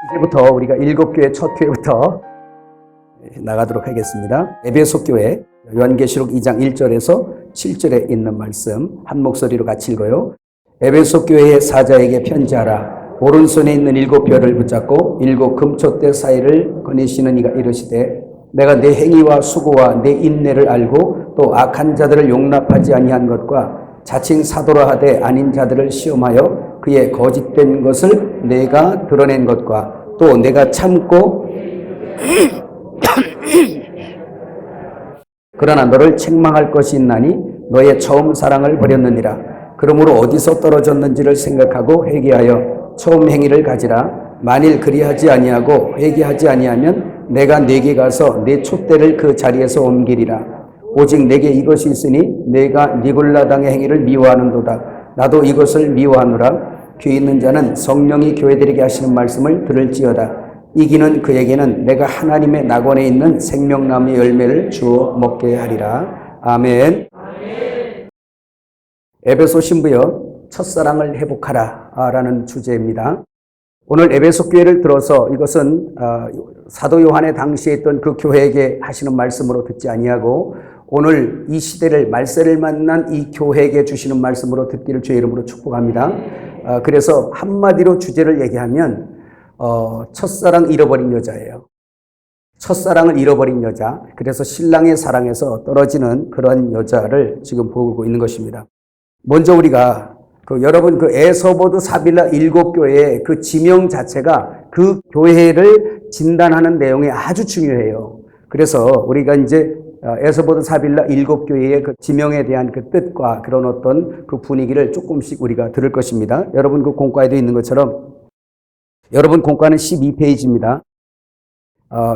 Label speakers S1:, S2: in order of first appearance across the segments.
S1: 이제부터 우리가 7교회 첫 교회부터 나가도록 하겠습니다. 에베소 교회 요한계시록 2장 1절에서 7절에 있는 말씀 한 목소리로 같이 읽어요. 에베소 교회의 사자에게 편지하라. 오른손에 있는 7별을 붙잡고 7 금촛대 사이를 거니시는 이가 이르시되 내가 내 행위와 수고와 내 인내를 알고 또 악한 자들을 용납하지 아니한 것과 자칭 사도라 하되 아닌 자들을 시험하여 그의 거짓된 것을 내가 드러낸 것과 또 내가 참고 그러나 너를 책망할 것이 있나니 너의 처음 사랑을 버렸느니라. 그러므로 어디서 떨어졌는지를 생각하고 회개하여 처음 행위를 가지라. 만일 그리하지 아니하고 회개하지 아니하면 내가 네게 가서 네 촛대를 그 자리에서 옮기리라. 오직 내게 이것이 있으니 내가 니골라당의 행위를 미워하는도다. 나도 이것을 미워하노라. 귀 있는 자는 성령이 교회들에게 하시는 말씀을 들을지어다. 이기는 그에게는 내가 하나님의 낙원에 있는 생명나무의 열매를 주어 먹게 하리라. 아멘. 에베소 신부여 첫사랑을 회복하라 라는 주제입니다. 오늘 에베소 교회를 들어서 이것은 사도 요한의 당시에 있던 그 교회에게 하시는 말씀으로 듣지 아니하고 오늘 이 시대를 말세를 만난 이 교회에게 주시는 말씀으로 듣기를 주의 이름으로 축복합니다. 그래서 한마디로 주제를 얘기하면 첫사랑 잃어버린 여자예요. 첫사랑을 잃어버린 여자. 그래서 신랑의 사랑에서 떨어지는 그런 여자를 지금 보고 있는 것입니다. 먼저 우리가 여러분 에서보드 사빌라 7교회의 그 지명 자체가 그 교회를 진단하는 내용이 아주 중요해요. 그래서 우리가 이제 에서보드 사빌라 7교회의 그 지명에 대한 그 뜻과 그런 어떤 그 분위기를 조금씩 우리가 들을 것입니다. 여러분 그 공과에도 있는 것처럼 여러분 공과는 12페이지입니다.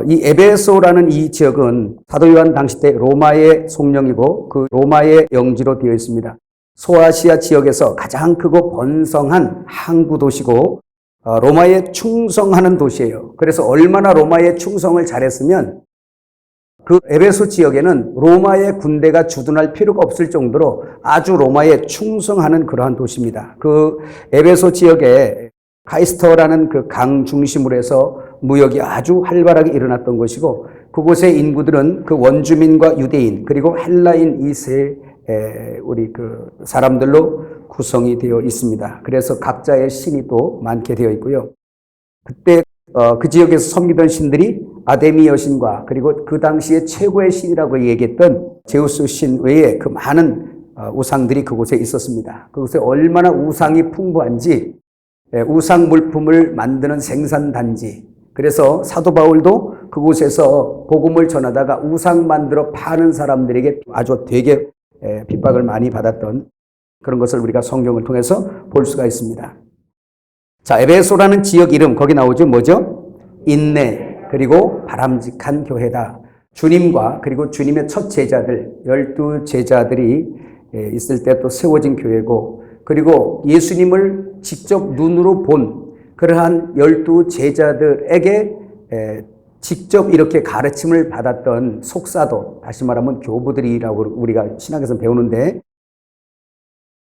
S1: 이 에베소라는 이 지역은 사도 요한 당시 때 로마의 송령이고 그 로마의 영지로 되어 있습니다. 소아시아 지역에서 가장 크고 번성한 항구 도시고 로마에 충성하는 도시예요. 그래서 얼마나 로마에 충성을 잘했으면 그 에베소 지역에는 로마의 군대가 주둔할 필요가 없을 정도로 아주 로마에 충성하는 그러한 도시입니다. 그 에베소 지역에 카이스터라는 그 강 중심으로 해서 무역이 아주 활발하게 일어났던 것이고 그곳의 인구들은 그 원주민과 유대인 그리고 헬라인 이 세 우리 그 사람들로 구성이 되어 있습니다. 그래서 각자의 신이 또 많게 되어 있고요. 그때 그 지역에서 섬기던 신들이 아데미 여신과 그리고 그 당시에 최고의 신이라고 얘기했던 제우스 신 외에 그 많은 우상들이 그곳에 있었습니다. 그곳에 얼마나 우상이 풍부한지 우상 물품을 만드는 생산단지. 그래서 사도 바울도 그곳에서 복음을 전하다가 우상 만들어 파는 사람들에게 아주 되게 핍박을 많이 받았던 그런 것을 우리가 성경을 통해서 볼 수가 있습니다. 자, 에베소라는 지역 이름 거기 나오죠. 뭐죠? 인내 그리고 바람직한 교회다. 주님과 그리고 주님의 첫 제자들 12 제자들이 있을 때 또 세워진 교회고 그리고 예수님을 직접 눈으로 본 그러한 12 제자들에게 직접 이렇게 가르침을 받았던 속사도, 다시 말하면 교부들이라고 우리가 신학에서 배우는데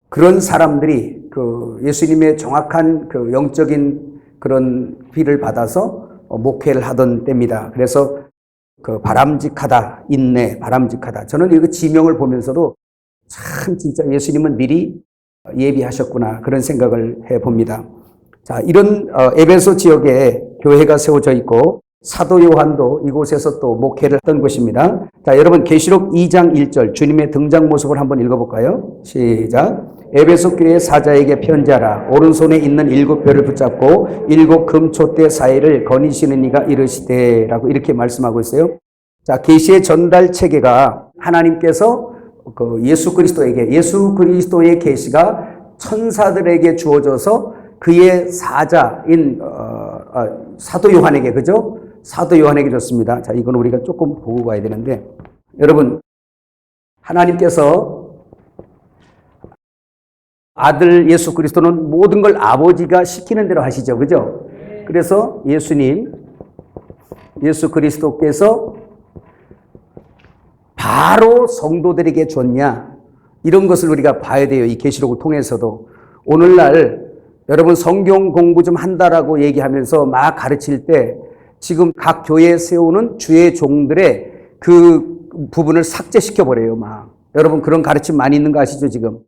S1: 그런 사람들이 그 예수님의 정확한 그 영적인 그런 비를 받아서 목회를 하던 때입니다. 그래서 그 바람직하다, 인내, 바람직하다. 저는 이거 지명을 보면서도 참 진짜 예수님은 미리 예비하셨구나 그런 생각을 해봅니다. 자, 이런 에베소 지역에 교회가 세워져 있고 사도 요한도 이곳에서 또 목회를 했던 곳입니다. 자, 여러분 계시록 2장 1절 주님의 등장 모습을 한번 읽어볼까요? 시작. 에베소 교회 사자에게 편지하라. 오른손에 있는 7별을 붙잡고 7 금촛대 사이를 거니시는 이가 이르시되 라고 이렇게 말씀하고 있어요. 자, 계시의 전달 체계가 하나님께서 그 예수 그리스도의 계시가 천사들에게 주어져서 그의 사자인 사도 요한에게, 그죠? 사도 요한에게 줬습니다. 자, 이건 우리가 조금 보고 가야 되는데, 여러분, 하나님께서 아들 예수 그리스도는 모든 걸 아버지가 시키는 대로 하시죠. 그죠? 그래서 예수 그리스도께서 바로 성도들에게 줬냐? 이런 것을 우리가 봐야 돼요. 이 계시록을 통해서도. 오늘날 여러분 성경 공부 좀 한다라고 얘기하면서 막 가르칠 때 지금 각 교회에 세우는 주의 종들의 그 부분을 삭제시켜 버려요. 막 여러분 그런 가르침 많이 있는 거 아시죠 지금?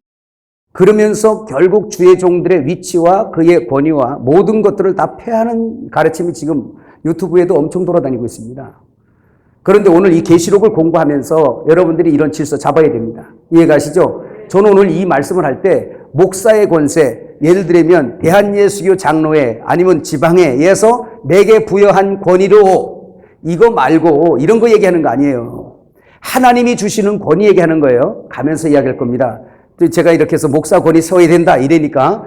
S1: 그러면서 결국 주의 종들의 위치와 그의 권위와 모든 것들을 다 폐하는 가르침이 지금 유튜브에도 엄청 돌아다니고 있습니다. 그런데 오늘 이 계시록을 공부하면서 여러분들이 이런 질서 잡아야 됩니다. 이해가시죠? 저는 오늘 이 말씀을 할 때 목사의 권세, 예를 들면 대한예수교 장로회 아니면 지방회에서 내게 부여한 권위로 이거 말고 이런 거 얘기하는 거 아니에요. 하나님이 주시는 권위 얘기하는 거예요. 가면서 이야기할 겁니다. 제가 이렇게 해서 목사 권위 세워야 된다 이러니까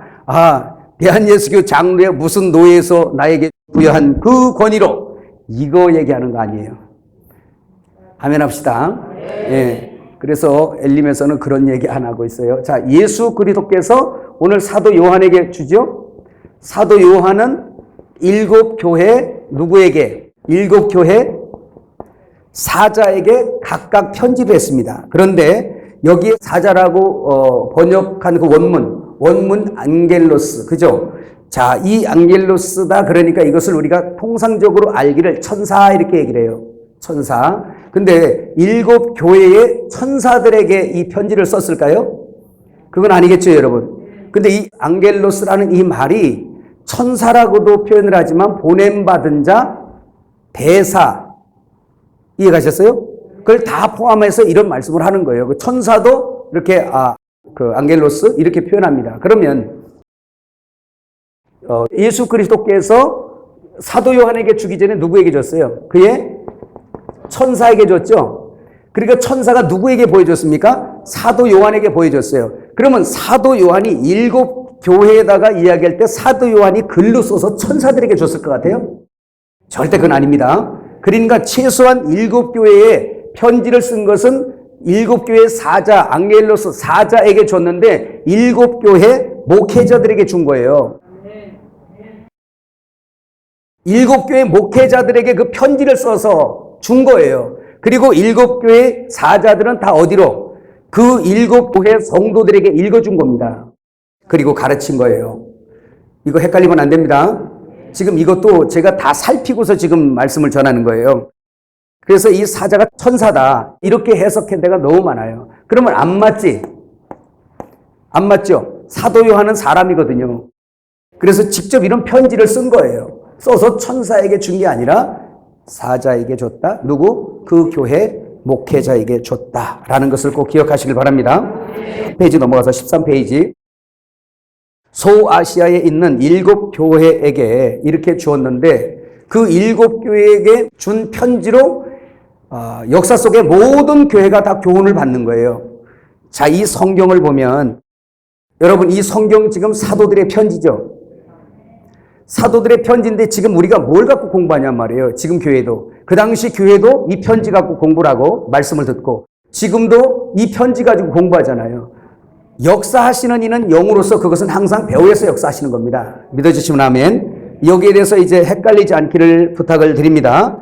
S1: 대한예수교 장로회 무슨 노예에서 나에게 부여한 그 권위로 이거 얘기하는 거 아니에요. 아멘 합시다. 예. 그래서 엘림에서는 그런 얘기 안 하고 있어요. 자, 예수 그리스도께서 오늘 사도 요한에게 주죠. 사도 요한은 7교회 누구에게? 7교회 사자에게 각각 편지를 했습니다. 그런데 여기에 사자라고 번역한 그 원문 안겔로스, 그죠? 자, 이 안겔로스다 그러니까 이것을 우리가 통상적으로 알기를 천사 이렇게 얘기를 해요. 천사. 근데 7교회의 천사들에게 이 편지를 썼을까요? 그건 아니겠죠, 여러분. 근데 이 안겔로스라는 이 말이 천사라고도 표현을 하지만 보냄받은 자, 대사. 이해가셨어요? 그걸 다 포함해서 이런 말씀을 하는 거예요. 그 천사도 이렇게, 그 안겔로스 이렇게 표현합니다. 그러면, 예수 그리스도께서 사도 요한에게 주기 전에 누구에게 줬어요? 그의 천사에게 줬죠. 그러니까 천사가 누구에게 보여줬습니까? 사도 요한에게 보여줬어요. 그러면 사도 요한이 7교회에다가 이야기할 때 사도 요한이 글로 써서 천사들에게 줬을 것 같아요? 절대 그건 아닙니다. 그러니까 최소한 7교회에 편지를 쓴 것은 7교회 사자, 안겔로스 사자에게 줬는데 7교회 목회자들에게 준 거예요. 7교회 목회자들에게 그 편지를 써서 준 거예요. 그리고 7교회 사자들은 다 어디로? 그 7교회 성도들에게 읽어준 겁니다. 그리고 가르친 거예요. 이거 헷갈리면 안 됩니다. 지금 이것도 제가 다 살피고서 지금 말씀을 전하는 거예요. 그래서 이 사자가 천사다 이렇게 해석한 데가 너무 많아요. 그러면 안 맞지? 안 맞죠? 사도 요한은 사람이거든요. 그래서 직접 이런 편지를 쓴 거예요. 써서 천사에게 준 게 아니라 사자에게 줬다. 누구? 그 교회 목회자에게 줬다라는 것을 꼭 기억하시길 바랍니다. 페이지 넘어가서 13페이지. 소아시아에 있는 7교회에게 이렇게 주었는데 그 7교회에게 준 편지로 역사 속의 모든 교회가 다 교훈을 받는 거예요. 자, 이 성경을 보면 여러분 이 성경 지금 사도들의 편지죠. 사도들의 편지인데 지금 우리가 뭘 갖고 공부하냔 말이에요. 지금 교회도. 그 당시 교회도 이 편지 갖고 공부를 하고 말씀을 듣고 지금도 이 편지 가지고 공부하잖아요. 역사하시는 이는 영으로서 그것은 항상 배후에서 역사하시는 겁니다. 믿어주시면 아멘. 여기에 대해서 이제 헷갈리지 않기를 부탁을 드립니다.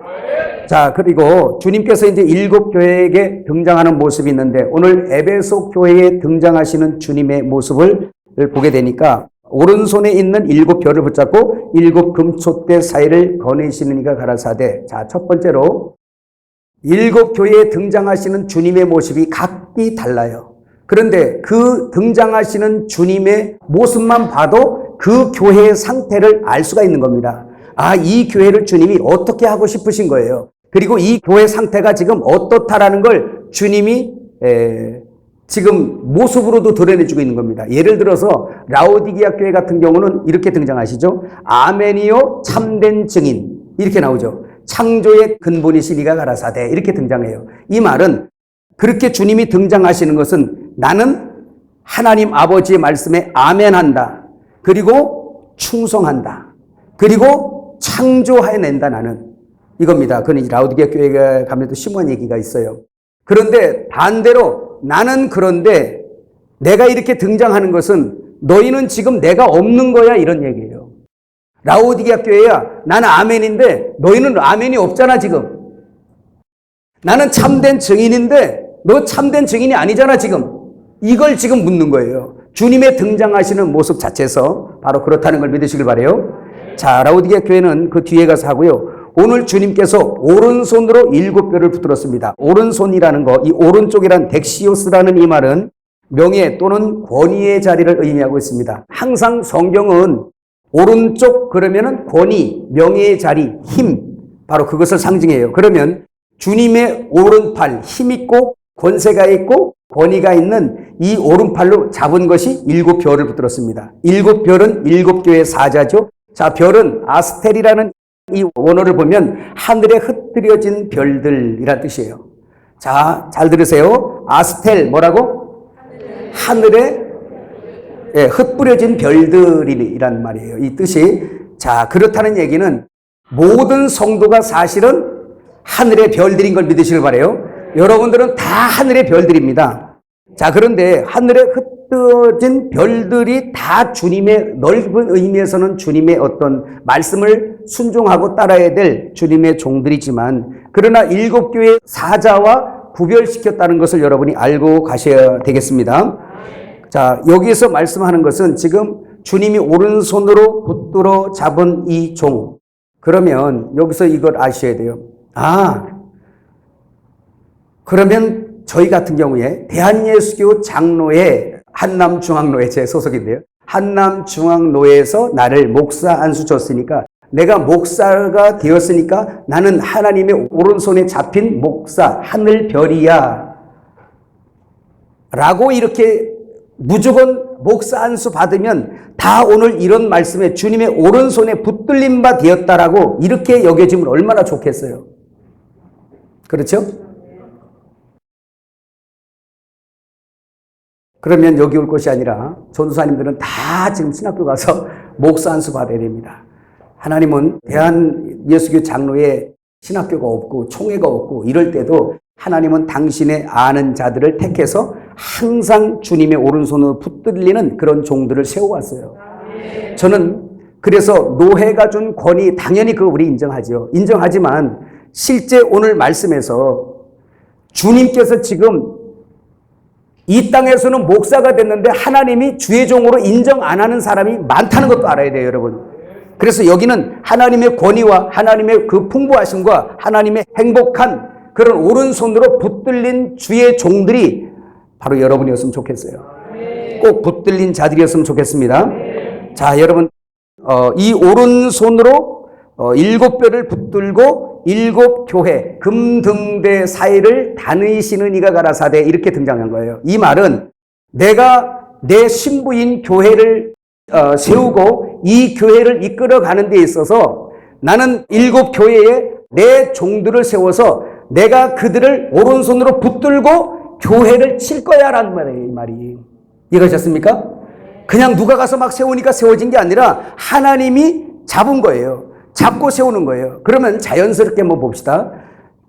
S1: 자, 그리고 주님께서 이제 7교회에게 등장하는 모습이 있는데 오늘 에베소 교회에 등장하시는 주님의 모습을 보게 되니까 오른손에 있는 7별을 붙잡고 7 금촛대 사이를 거니시는 이가 가라사대. 자, 첫 번째로 7교회에 등장하시는 주님의 모습이 각기 달라요. 그런데 그 등장하시는 주님의 모습만 봐도 그 교회의 상태를 알 수가 있는 겁니다. 이 교회를 주님이 어떻게 하고 싶으신 거예요. 그리고 이 교회 상태가 지금 어떻다라는 걸 주님이 지금 모습으로도 드러내주고 있는 겁니다. 예를 들어서 라오디게아 교회 같은 경우는 이렇게 등장하시죠. 아멘이요 참된 증인 이렇게 나오죠. 창조의 근본이신 이가 가라사대 이렇게 등장해요. 이 말은 그렇게 주님이 등장하시는 것은 나는 하나님 아버지의 말씀에 아멘한다. 그리고 충성한다. 그리고 창조해낸다 나는. 이겁니다. 그건 라오디게아 교회가 가면 또 심오한 얘기가 있어요. 그런데 반대로 나는 그런데 내가 이렇게 등장하는 것은 너희는 지금 내가 없는 거야 이런 얘기예요. 라오디게아 교회야 나는 아멘인데 너희는 아멘이 없잖아 지금. 나는 참된 증인인데 너 참된 증인이 아니잖아 지금. 이걸 지금 묻는 거예요. 주님의 등장하시는 모습 자체에서 바로 그렇다는 걸 믿으시길 바라요. 자, 라오디게 교회는 그 뒤에 가서 하고요. 오늘 주님께서 오른손으로 7뼈를 붙들었습니다. 오른손이라는 거, 이 오른쪽이란 덱시오스라는 이 말은 명예 또는 권위의 자리를 의미하고 있습니다. 항상 성경은 오른쪽 그러면은 권위, 명예의 자리, 힘, 바로 그것을 상징해요. 그러면 주님의 오른팔, 힘있고 권세가 있고 권위가 있는 이 오른팔로 잡은 것이 7별을 붙들었습니다. 7별은 7교의 사자죠. 자, 별은 아스텔이라는 이 원어를 보면 하늘에 흩뜨려진 별들이란 뜻이에요. 자, 잘 들으세요. 아스텔 뭐라고? 하늘에 흩뿌려진 별들이란 말이에요. 이 뜻이. 자, 그렇다는 얘기는 모든 성도가 사실은 하늘의 별들인 걸 믿으시길 바라요. 여러분들은 다 하늘의 별들입니다. 자, 그런데 하늘에 흩어진 별들이 다 주님의 넓은 의미에서는 주님의 어떤 말씀을 순종하고 따라야 될 주님의 종들이지만, 그러나 7교의 사자와 구별시켰다는 것을 여러분이 알고 가셔야 되겠습니다. 자, 여기서 말씀하는 것은 지금 주님이 오른손으로 붙들어 잡은 이 종. 그러면 여기서 이걸 아셔야 돼요. 그러면 저희 같은 경우에 대한예수교 장로회 한남중앙로회 제 소속인데요. 한남중앙로회에서 나를 목사 안수 줬으니까, 내가 목사가 되었으니까 나는 하나님의 오른손에 잡힌 목사 하늘별이야 라고 이렇게 무조건 목사 안수 받으면 다 오늘 이런 말씀에 주님의 오른손에 붙들린 바 되었다라고 이렇게 여겨지면 얼마나 좋겠어요. 그렇죠? 그러면 여기 올 것이 아니라 전도사님들은 다 지금 신학교 가서 목사 안수 받아야 됩니다. 하나님은 대한예수교 장로에 신학교가 없고 총회가 없고 이럴 때도 하나님은 당신의 아는 자들을 택해서 항상 주님의 오른손으로 붙들리는 그런 종들을 세워왔어요. 저는 그래서 노회가 준 권위, 당연히 그거 우리 인정하죠. 인정하지만 실제 오늘 말씀에서 주님께서 지금 이 땅에서는 목사가 됐는데 하나님이 주의 종으로 인정 안 하는 사람이 많다는 것도 알아야 돼요, 여러분. 그래서 여기는 하나님의 권위와 하나님의 그 풍부하심과 하나님의 행복한 그런 오른손으로 붙들린 주의 종들이 바로 여러분이었으면 좋겠어요. 꼭 붙들린 자들이었으면 좋겠습니다. 자, 여러분, 이 오른손으로 7뼈를 붙들고 7교회 금등대 사이를 다니시는 이가 가라사대 이렇게 등장한 거예요. 이 말은 내가 내 신부인 교회를 세우고 이 교회를 이끌어가는 데 있어서 나는 7교회에 내 종들을 세워서 내가 그들을 오른손으로 붙들고 교회를 칠 거야 라는 말이에요. 이 말이 이해가셨습니까? 그냥 누가 가서 막 세우니까 세워진 게 아니라 하나님이 잡은 거예요. 잡고 세우는 거예요. 그러면 자연스럽게 한번 봅시다.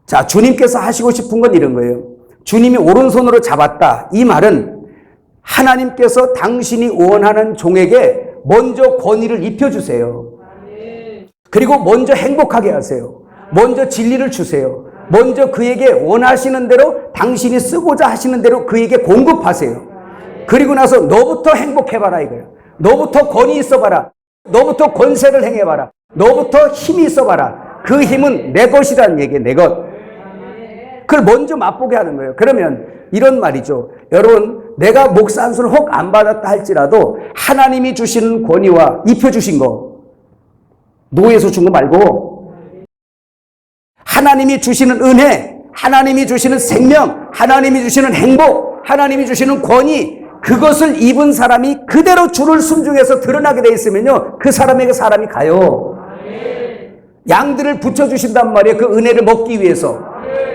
S1: 자, 주님께서 하시고 싶은 건 이런 거예요. 주님이 오른손으로 잡았다. 이 말은 하나님께서 당신이 원하는 종에게 먼저 권위를 입혀주세요. 그리고 먼저 행복하게 하세요. 먼저 진리를 주세요. 먼저 그에게 원하시는 대로 당신이 쓰고자 하시는 대로 그에게 공급하세요. 그리고 나서 너부터 행복해봐라 이거예요. 너부터 권위 있어봐라. 너부터 권세를 행해봐라. 너부터 힘이 있어봐라. 그 힘은 내 것이라는 얘기예요. 내 것. 그걸 먼저 맛보게 하는 거예요. 그러면 이런 말이죠. 여러분, 내가 목사 안수를 혹 안 받았다 할지라도 하나님이 주시는 권위와 입혀주신 거, 노예에서 준 거 말고 하나님이 주시는 은혜, 하나님이 주시는 생명, 하나님이 주시는 행복, 하나님이 주시는 권위, 그것을 입은 사람이 그대로 주를 순종해서 드러나게 돼 있으면요, 그 사람에게 사람이 가요. 양들을 붙여주신단 말이에요. 그 은혜를 먹기 위해서,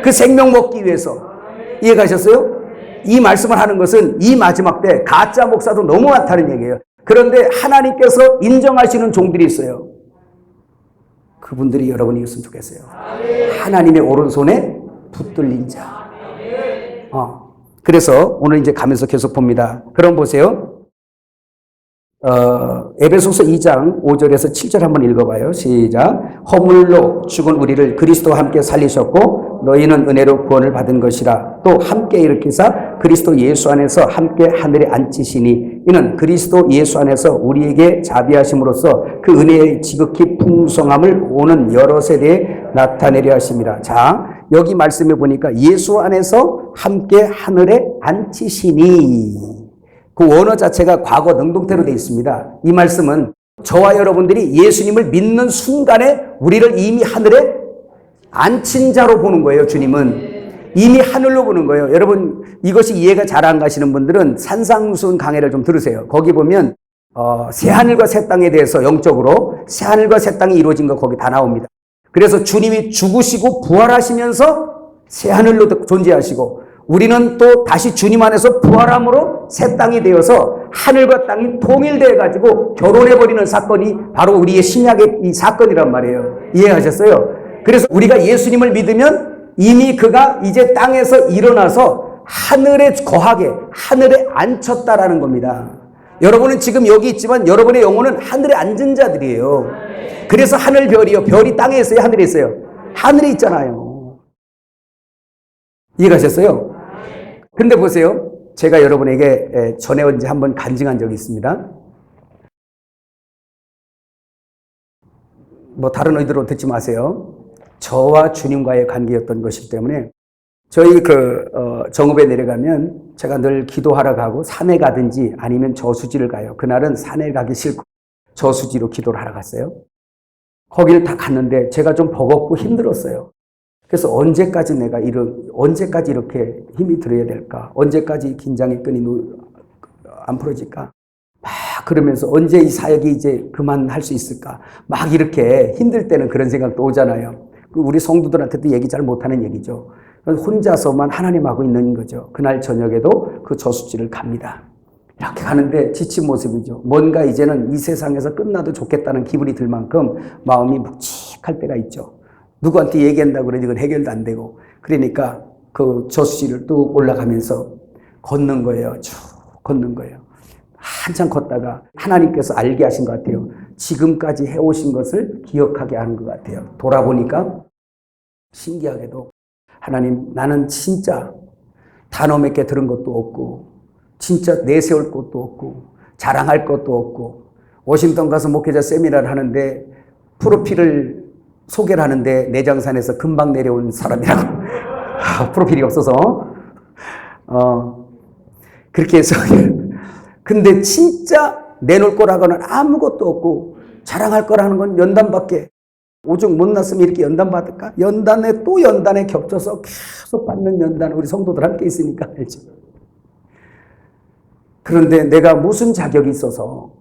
S1: 그 생명 먹기 위해서. 이해가셨어요? 이 말씀을 하는 것은 이 마지막 때 가짜 목사도 너무 많다는 얘기예요. 그런데 하나님께서 인정하시는 종들이 있어요. 그분들이 여러분이었으면 좋겠어요. 하나님의 오른손에 붙들린 자. 그래서 오늘 이제 가면서 계속 봅니다. 그럼 보세요. 에베소서 2장 5절에서 7절 한번 읽어봐요. 시작. 허물로 죽은 우리를 그리스도와 함께 살리셨고 너희는 은혜로 구원을 받은 것이라. 또 함께 일으키사 그리스도 예수 안에서 함께 하늘에 앉히시니 이는 그리스도 예수 안에서 우리에게 자비하심으로써 그 은혜의 지극히 풍성함을 오는 여러 세대에 나타내려 하심이라. 자, 여기 말씀해 보니까 예수 안에서 함께 하늘에 앉히시니, 그 원어 자체가 과거 능동태로 되어 있습니다. 이 말씀은 저와 여러분들이 예수님을 믿는 순간에 우리를 이미 하늘에 앉힌 자로 보는 거예요. 주님은 이미 하늘로 보는 거예요. 여러분, 이것이 이해가 잘 안 가시는 분들은 산상수훈 강해를 좀 들으세요. 거기 보면 새하늘과 새 땅에 대해서 영적으로 새하늘과 새 땅이 이루어진 거 거기 다 나옵니다. 그래서 주님이 죽으시고 부활하시면서 새하늘로 존재하시고 우리는 또 다시 주님 안에서 부활함으로 새 땅이 되어서 하늘과 땅이 통일되어 가지고 결혼해버리는 사건이 바로 우리의 신약의 이 사건이란 말이에요. 이해하셨어요? 그래서 우리가 예수님을 믿으면 이미 그가 이제 땅에서 일어나서 하늘에 거하게 하늘에 앉혔다라는 겁니다. 여러분은 지금 여기 있지만 여러분의 영혼은 하늘에 앉은 자들이에요. 그래서 하늘별이요. 별이 땅에 있어요? 하늘에 있어요? 하늘에 있잖아요. 이해가셨어요? 근데 보세요. 제가 여러분에게 전에 언제 한번 간증한 적이 있습니다. 뭐 다른 의도로 듣지 마세요. 저와 주님과의 관계였던 것이기 때문에 저희 정읍에 내려가면 제가 늘 기도하러 가고 산에 가든지 아니면 저수지를 가요. 그날은 산에 가기 싫고 저수지로 기도를 하러 갔어요. 거기를 다 갔는데 제가 좀 버겁고 힘들었어요. 그래서 언제까지 이렇게 힘이 들어야 될까? 언제까지 긴장의 끈이 안 풀어질까? 막 그러면서 언제 이 사역이 이제 그만할 수 있을까? 막 이렇게 힘들 때는 그런 생각도 오잖아요. 우리 성도들한테도 얘기 잘 못하는 얘기죠. 혼자서만 하나님하고 있는 거죠. 그날 저녁에도 그 저수지를 갑니다. 이렇게 가는데 지친 모습이죠. 뭔가 이제는 이 세상에서 끝나도 좋겠다는 기분이 들 만큼 마음이 묵직할 때가 있죠. 누구한테 얘기한다고 그러니 이건 해결도 안 되고. 그러니까 그 저수지를 뚝 올라가면서 걷는 거예요. 쭉 걷는 거예요. 한참 걷다가 하나님께서 알게 하신 것 같아요. 지금까지 해오신 것을 기억하게 하는 것 같아요. 돌아보니까 신기하게도 하나님, 나는 진짜 단어 몇 개 들은 것도 없고 진짜 내세울 것도 없고 자랑할 것도 없고 워싱턴 가서 목회자 세미나를 하는데 프로필을 소개를 하는데 내장산에서 금방 내려온 사람이라고 프로필이 없어서 그렇게 해서 근데 진짜 내놓을 거라고는 아무것도 없고 자랑할 거라는 건 연단밖에 오죽 못났으면 이렇게 연단 받을까? 연단에 또 연단에 겹쳐서 계속 받는 연단 우리 성도들 함께 있으니까 알죠. 그런데 내가 무슨 자격이 있어서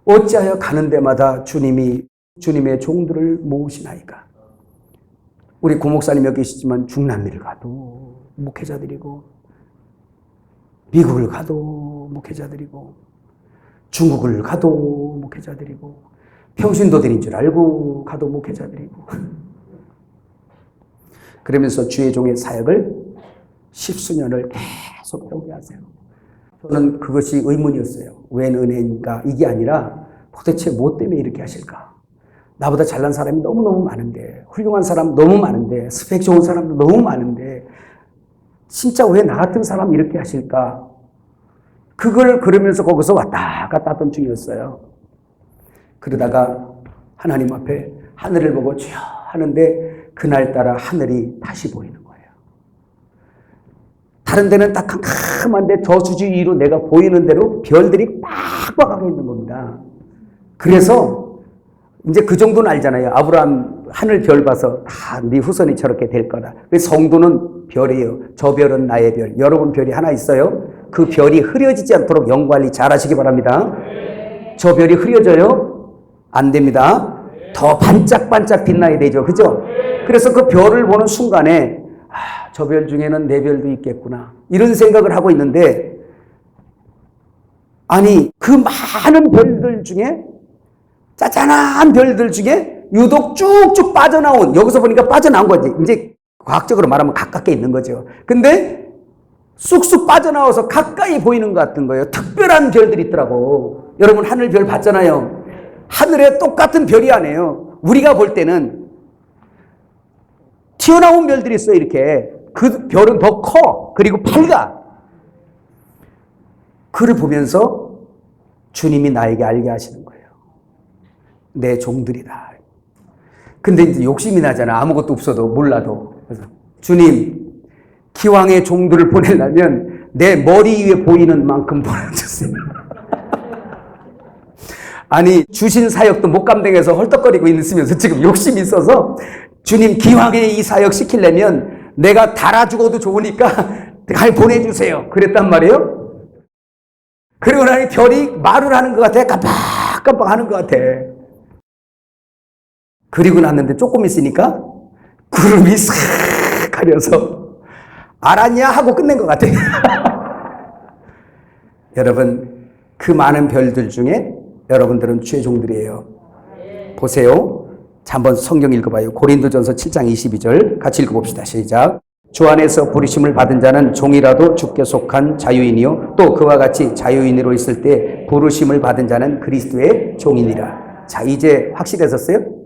S1: 어찌하여 가는 데마다 주님의 종들을 모으시나이까. 우리 고목사님 여기 계시지만 중남미를 가도 목회자들이고 미국을 가도 목회자들이고 중국을 가도 목회자들이고 평신도들인 줄 알고 가도 목회자들이고 그러면서 주의 종의 사역을 10수년을 계속 해오게 하세요. 저는 그것이 의문이었어요. 웬 은혜인가? 이게 아니라 도대체 뭐 때문에 이렇게 하실까? 나보다 잘난 사람이 너무너무 많은데, 훌륭한 사람 너무 많은데, 스펙 좋은 사람도 너무 많은데 진짜 왜 나 같은 사람 이렇게 하실까? 그걸 그러면서 거기서 왔다 갔다 하던 중이었어요. 그러다가 하나님 앞에 하늘을 보고 주여 하는데 그날따라 하늘이 다시 보이는 거예요. 다른 데는 딱 캄캄한데 저수지 위로 내가 보이는 대로 별들이 빡빡하게 있는 겁니다. 그래서 이제 그 정도는 알잖아요. 아브라함 하늘 별 봐서 네 후손이 저렇게 될 거다. 그래서 성도는 별이에요. 저 별은 나의 별. 여러분 별이 하나 있어요. 그 별이 흐려지지 않도록 영관리 잘 하시기 바랍니다. 저 별이 흐려져요? 안 됩니다. 더 반짝반짝 빛나야 되죠. 그죠? 그래서 그 별을 보는 순간에 저 별 중에는 내 별도 있겠구나. 이런 생각을 하고 있는데 아니 그 많은 별들 중에 짜잔한 별들 중에 유독 쭉쭉 빠져나온 여기서 보니까 빠져나온 거지. 이제 과학적으로 말하면 가깝게 있는 거죠. 근데 쑥쑥 빠져나와서 가까이 보이는 것 같은 거예요. 특별한 별들이 있더라고. 여러분 하늘 별 봤잖아요. 하늘에 똑같은 별이 아니에요. 우리가 볼 때는 튀어나온 별들이 있어요. 이렇게. 그 별은 더 커. 그리고 밝아. 그를 보면서 주님이 나에게 알게 하시는 거예요. 내 종들이다. 근데 이제 욕심이 나잖아. 아무것도 없어도 몰라도. 그래서 주님, 기왕의 종들을 보내려면 내 머리 위에 보이는 만큼 보내주세요. 아니, 주신 사역도 못 감당해서 헐떡거리고 있으면서 지금 욕심이 있어서 주님, 기왕에 이 사역 시키려면 내가 달아 죽어도 좋으니까 잘 보내주세요. 그랬단 말이에요. 그리고 나니 별이 말을 하는 것 같아. 깜빡깜빡 하는 것 같아. 그리고 났는데 조금 있으니까 구름이 싹 가려서 알았냐? 하고 끝낸 것 같아. 여러분, 그 많은 별들 중에 여러분들은 주의 종들이에요. 보세요. 자, 한번 성경 읽어봐요. 고린도전서 7장 22절 같이 읽어봅시다. 시작. 주 안에서 부르심을 받은 자는 종이라도 주께 속한 자유인이요 또 그와 같이 자유인으로 있을 때 부르심을 받은 자는 그리스도의 종이니라. 자, 이제 확실해졌어요?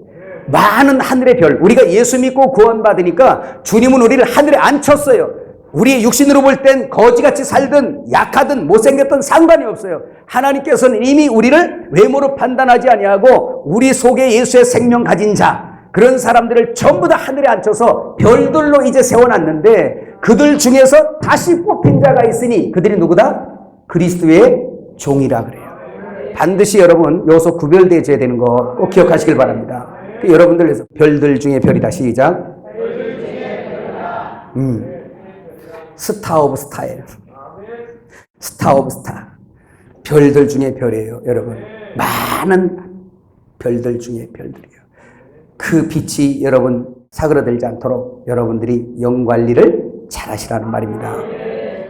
S1: 많은 하늘의 별, 우리가 예수 믿고 구원받으니까 주님은 우리를 하늘에 앉혔어요. 우리의 육신으로 볼 땐 거지같이 살든 약하든 못생겼든 상관이 없어요. 하나님께서는 이미 우리를 외모로 판단하지 아니하고 우리 속에 예수의 생명 가진 자, 그런 사람들을 전부 다 하늘에 앉혀서 별들로 이제 세워놨는데 그들 중에서 다시 뽑힌 자가 있으니 그들이 누구다? 그리스도의 종이라 그래요. 반드시 여러분 여기서 구별되어야 되는 거 꼭 기억하시길 바랍니다. 여러분들 위해서 별들 중에 별이다. 시작. 스타 오브 스타예요. 스타 오브 스타. 별들 중에 별이에요. 여러분, 많은 별들 중에 별들이에요. 그 빛이 여러분 사그러들지 않도록 여러분들이 영관리를 잘 하시라는 말입니다.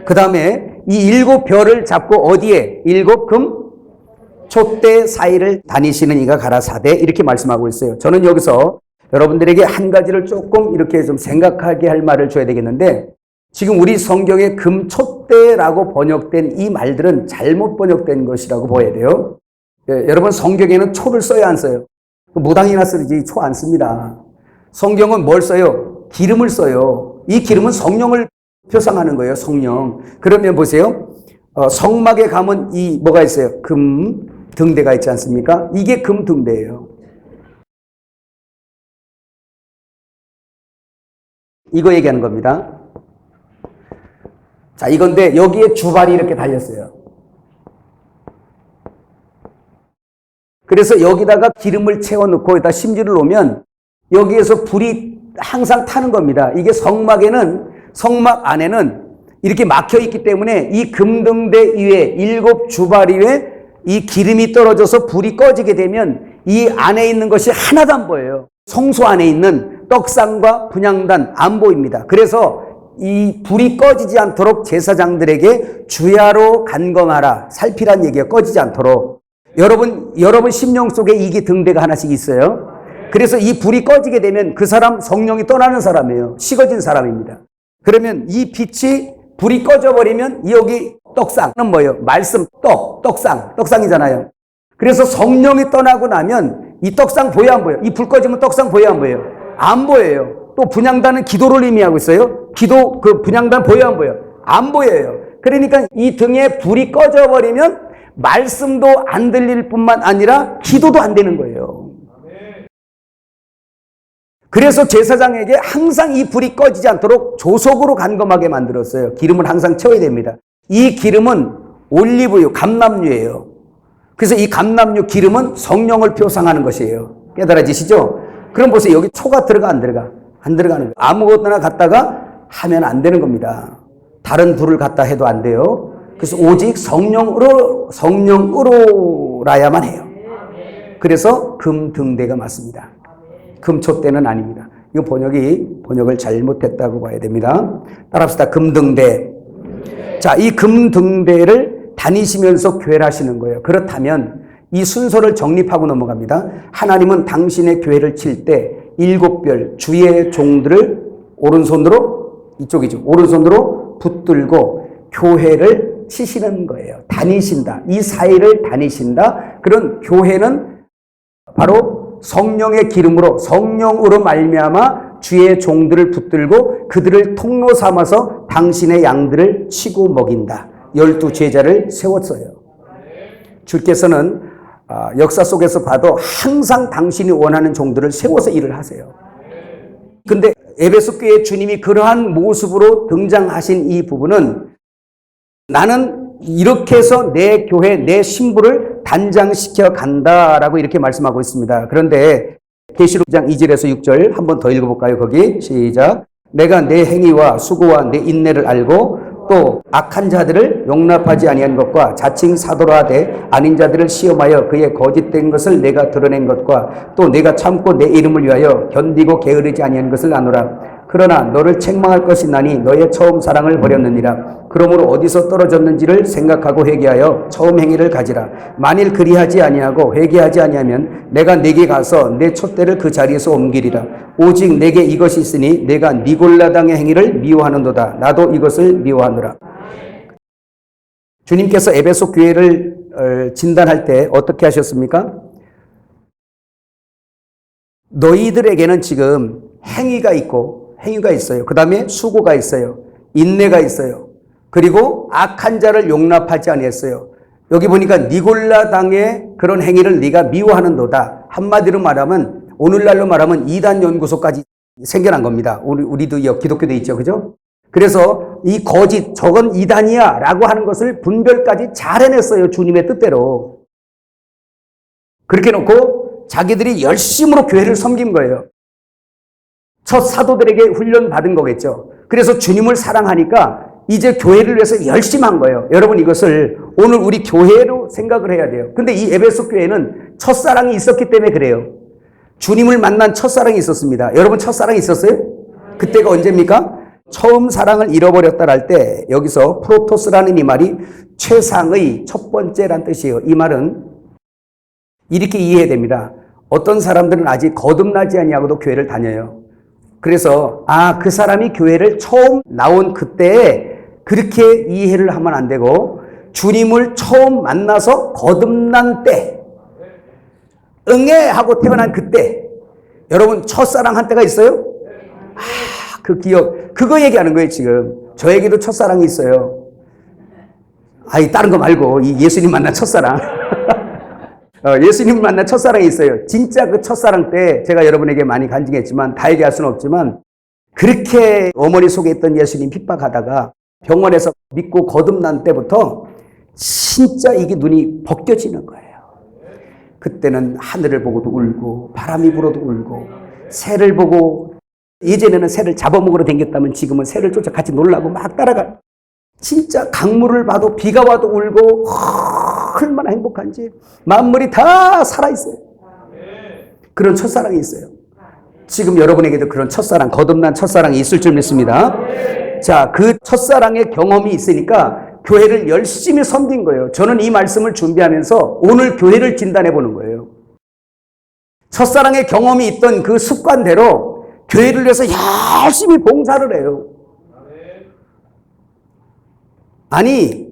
S1: 그 다음에 이 7 별을 잡고 어디에? 7 금 촛대 사이를 다니시는 이가 가라사대, 이렇게 말씀하고 있어요. 저는 여기서 여러분들에게 한 가지를 조금 이렇게 좀 생각하게 할 말을 줘야 되겠는데, 지금 우리 성경에 금촛대라고 번역된 이 말들은 잘못 번역된 것이라고 보아야 돼요. 여러분, 성경에는 초를 써야 안 써요? 무당이나 쓰지 초 안 씁니다. 성경은 뭘 써요? 기름을 써요. 이 기름은 성령을 표상하는 거예요. 성령. 그러면 보세요. 성막에 가면 이 뭐가 있어요? 금 등대가 있지 않습니까? 이게 금 등대예요. 이거 얘기하는 겁니다. 자, 이건데 여기에 주발이 이렇게 달렸어요. 그래서 여기다가 기름을 채워넣고 여기다 심지를 놓으면 여기에서 불이 항상 타는 겁니다. 이게 성막 안에는 이렇게 막혀 있기 때문에 이 금등대 위에 7 주발 위에 이 기름이 떨어져서 불이 꺼지게 되면 이 안에 있는 것이 하나도 안 보여요. 성소 안에 있는 떡상과 분향단 안 보입니다. 그래서 이 불이 꺼지지 않도록 제사장들에게 주야로 간검하라, 살피란 얘기가 꺼지지 않도록. 여러분 심령 속에 이게 등대가 하나씩 있어요. 그래서 이 불이 꺼지게 되면 그 사람 성령이 떠나는 사람이에요. 식어진 사람입니다. 그러면 이 빛이 불이 꺼져버리면 여기 떡상은 뭐예요? 말씀, 떡상이잖아요. 그래서 성령이 떠나고 나면 이 떡상 보여 안 보여? 이 불 꺼지면 떡상 보여 안 보여요? 안 보여요. 또 분향단은 기도를 의미하고 있어요. 기도, 그 분향단 보여 안 보여? 안 보여요. 그러니까 이 등에 불이 꺼져버리면 말씀도 안 들릴 뿐만 아니라 기도도 안 되는 거예요. 그래서 제사장에게 항상 이 불이 꺼지지 않도록 조석으로 간검하게 만들었어요. 기름을 항상 채워야 됩니다. 이 기름은 올리브유, 감람유예요. 그래서 이 감람유 기름은 성령을 표상하는 것이에요. 깨달아지시죠? 그럼 보세요. 여기 초가 들어가 안 들어가? 안 들어가는 거예요. 아무것도나 갖다가 하면 안 되는 겁니다. 다른 불을 갖다 해도 안 돼요. 그래서 오직 성령으로라야만 해요. 그래서 금등대가 맞습니다. 금촛대는 아닙니다. 이거 번역을 잘못했다고 봐야 됩니다. 따라합시다. 금등대. 자, 이 금등대를 다니시면서 교회를 하시는 거예요. 그렇다면 이 순서를 정립하고 넘어갑니다. 하나님은 당신의 교회를 칠 때 7별 주의 종들을 오른손으로, 이쪽이죠. 오른손으로 붙들고 교회를 사도를 치시는 거예요. 다니신다. 이 사이를 다니신다. 그런 교회는 바로 성령의 기름으로 성령으로 말미암아 주의 종들을 붙들고 그들을 통로 삼아서 당신의 양들을 치고 먹인다. 12 제자를 세웠어요. 주께서는 역사 속에서 봐도 항상 당신이 원하는 종들을 세워서 일을 하세요. 근데 에베소 교회 주님이 그러한 모습으로 등장하신 이 부분은 나는 이렇게 해서 내 교회, 내 신부를 단장시켜 간다라고 이렇게 말씀하고 있습니다. 그런데 계시록 2장 2절에서 6절 한 번 더 읽어볼까요? 거기 시작. 내가 내 행위와 수고와 내 인내를 알고 또 악한 자들을 용납하지 아니한 것과 자칭 사도라 하되 아닌 자들을 시험하여 그의 거짓된 것을 내가 드러낸 것과 또 내가 참고 내 이름을 위하여 견디고 게으르지 아니한 것을 아노라. 그러나 너를 책망할 것이 나니 너의 처음 사랑을 버렸느니라. 그러므로 어디서 떨어졌는지를 생각하고 회개하여 처음 행위를 가지라. 만일 그리하지 아니하고 회개하지 아니하면 내가 네게 가서 내 촛대를 그 자리에서 옮기리라. 오직 내게 이것이 있으니 내가 니골라당의 행위를 미워하는도다. 나도 이것을 미워하노라. 주님께서 에베소 교회를 진단할 때 어떻게 하셨습니까? 너희들에게는 지금 행위가 있어요. 그 다음에 수고가 있어요. 인내가 있어요. 그리고 악한 자를 용납하지 아니했어요. 여기 보니까 니골라당의 그런 행위를 네가 미워하는도다. 한마디로 말하면 오늘날로 말하면 이단 연구소까지 생겨난 겁니다. 우리도 기독교도 있죠. 그죠? 그래서 이 거짓 저건 이단이야 라고 하는 것을 분별까지 잘 해냈어요. 주님의 뜻대로. 그렇게 놓고 자기들이 열심으로 교회를 섬긴 거예요. 첫 사도들에게 훈련 받은 거겠죠. 그래서 주님을 사랑하니까 이제 교회를 위해서 열심히 한 거예요. 여러분 이것을 오늘 우리 교회로 생각을 해야 돼요. 근데 이 에베소 교회는 첫사랑이 있었기 때문에 그래요. 주님을 만난 첫사랑이 있었습니다. 여러분 첫사랑이 있었어요? 그때가 언제입니까? 처음 사랑을 잃어버렸다 할 때 여기서 프로토스라는 이 말이 최상의 첫 번째란 뜻이에요. 이 말은 이렇게 이해해야 됩니다. 어떤 사람들은 아직 거듭나지 아니하고도 교회를 다녀요. 그래서 그 사람이 교회를 처음 나온 그때에 그렇게 이해를 하면 안 되고 주님을 처음 만나서 거듭난 때 응애 하고 태어난 그때 여러분 첫사랑 한 때가 있어요? 그 기억 그거 얘기하는 거예요. 지금 저에게도 첫사랑이 있어요. 다른 거 말고 이 예수님 만난 첫사랑 예수님을 만난 첫사랑이 있어요. 진짜 그 첫사랑 때 제가 여러분에게 많이 간증했지만 다 얘기할 수는 없지만 그렇게 어머니 속에 있던 예수님 핍박하다가 병원에서 믿고 거듭난 때부터 진짜 이게 눈이 벗겨지는 거예요. 그때는 하늘을 보고도 울고 바람이 불어도 울고 새를 보고 예전에는 새를 잡아먹으러 다녔다면 지금은 새를 쫓아 같이 놀라고 막 따라가. 진짜 강물을 봐도 비가 와도 울고 얼마나 행복한지 만물이 다 살아있어요. 그런 첫사랑이 있어요. 지금 여러분에게도 그런 첫사랑, 거듭난 첫사랑이 있을 줄 믿습니다. 자, 그 첫사랑의 경험이 있으니까 교회를 열심히 섬긴 거예요. 저는 이 말씀을 준비하면서 오늘 교회를 진단해 보는 거예요. 첫사랑의 경험이 있던 그 습관대로 교회를 위해서 열심히 봉사를 해요. 아니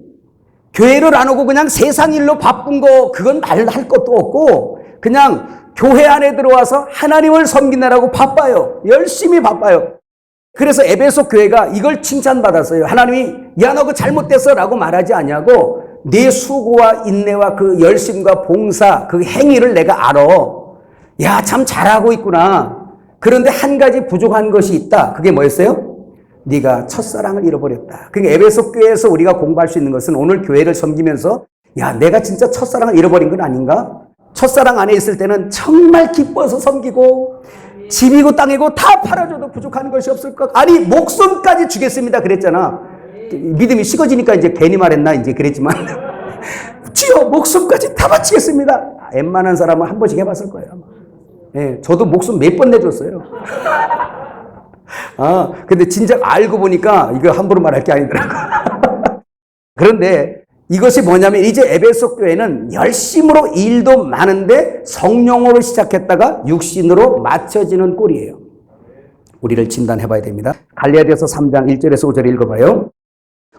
S1: 교회를 안 오고 그냥 세상 일로 바쁜 거 그건 말할 것도 없고 그냥 교회 안에 들어와서 하나님을 섬기느라고 바빠요. 열심히 바빠요. 그래서 에베소 교회가 이걸 칭찬받았어요. 하나님이 야 너 그거 잘못됐어 라고 말하지 않냐고 내 수고와 인내와 그 열심과 봉사 그 행위를 내가 알아. 야 참 잘하고 있구나. 그런데 한 가지 부족한 것이 있다. 그게 뭐였어요? 네가 첫사랑을 잃어버렸다. 그러니까 에베소 교회에서 우리가 공부할 수 있는 것은 오늘 교회를 섬기면서 야 내가 진짜 첫사랑을 잃어버린 건 아닌가? 첫사랑 안에 있을 때는 정말 기뻐서 섬기고 집이고 땅이고 다 팔아줘도 부족한 것이 없을 것. 아니 목숨까지 주겠습니다 그랬잖아. 믿음이 식어지니까 이제 괜히 말했나 이제 그랬지만 주여 목숨까지 다 바치겠습니다. 웬만한 사람은 한 번씩 해봤을 거예요. 예, 저도 목숨 몇 번 내줬어요. 근데 진작 알고 보니까 이거 함부로 말할 게 아니더라고. 그런데 이것이 뭐냐면 이제 에베소 교회는 열심으로 일도 많은데 성령으로 시작했다가 육신으로 맞춰지는 꼴이에요. 우리를 진단해 봐야 됩니다. 갈라디아서 3장 1절에서 5절 읽어봐요.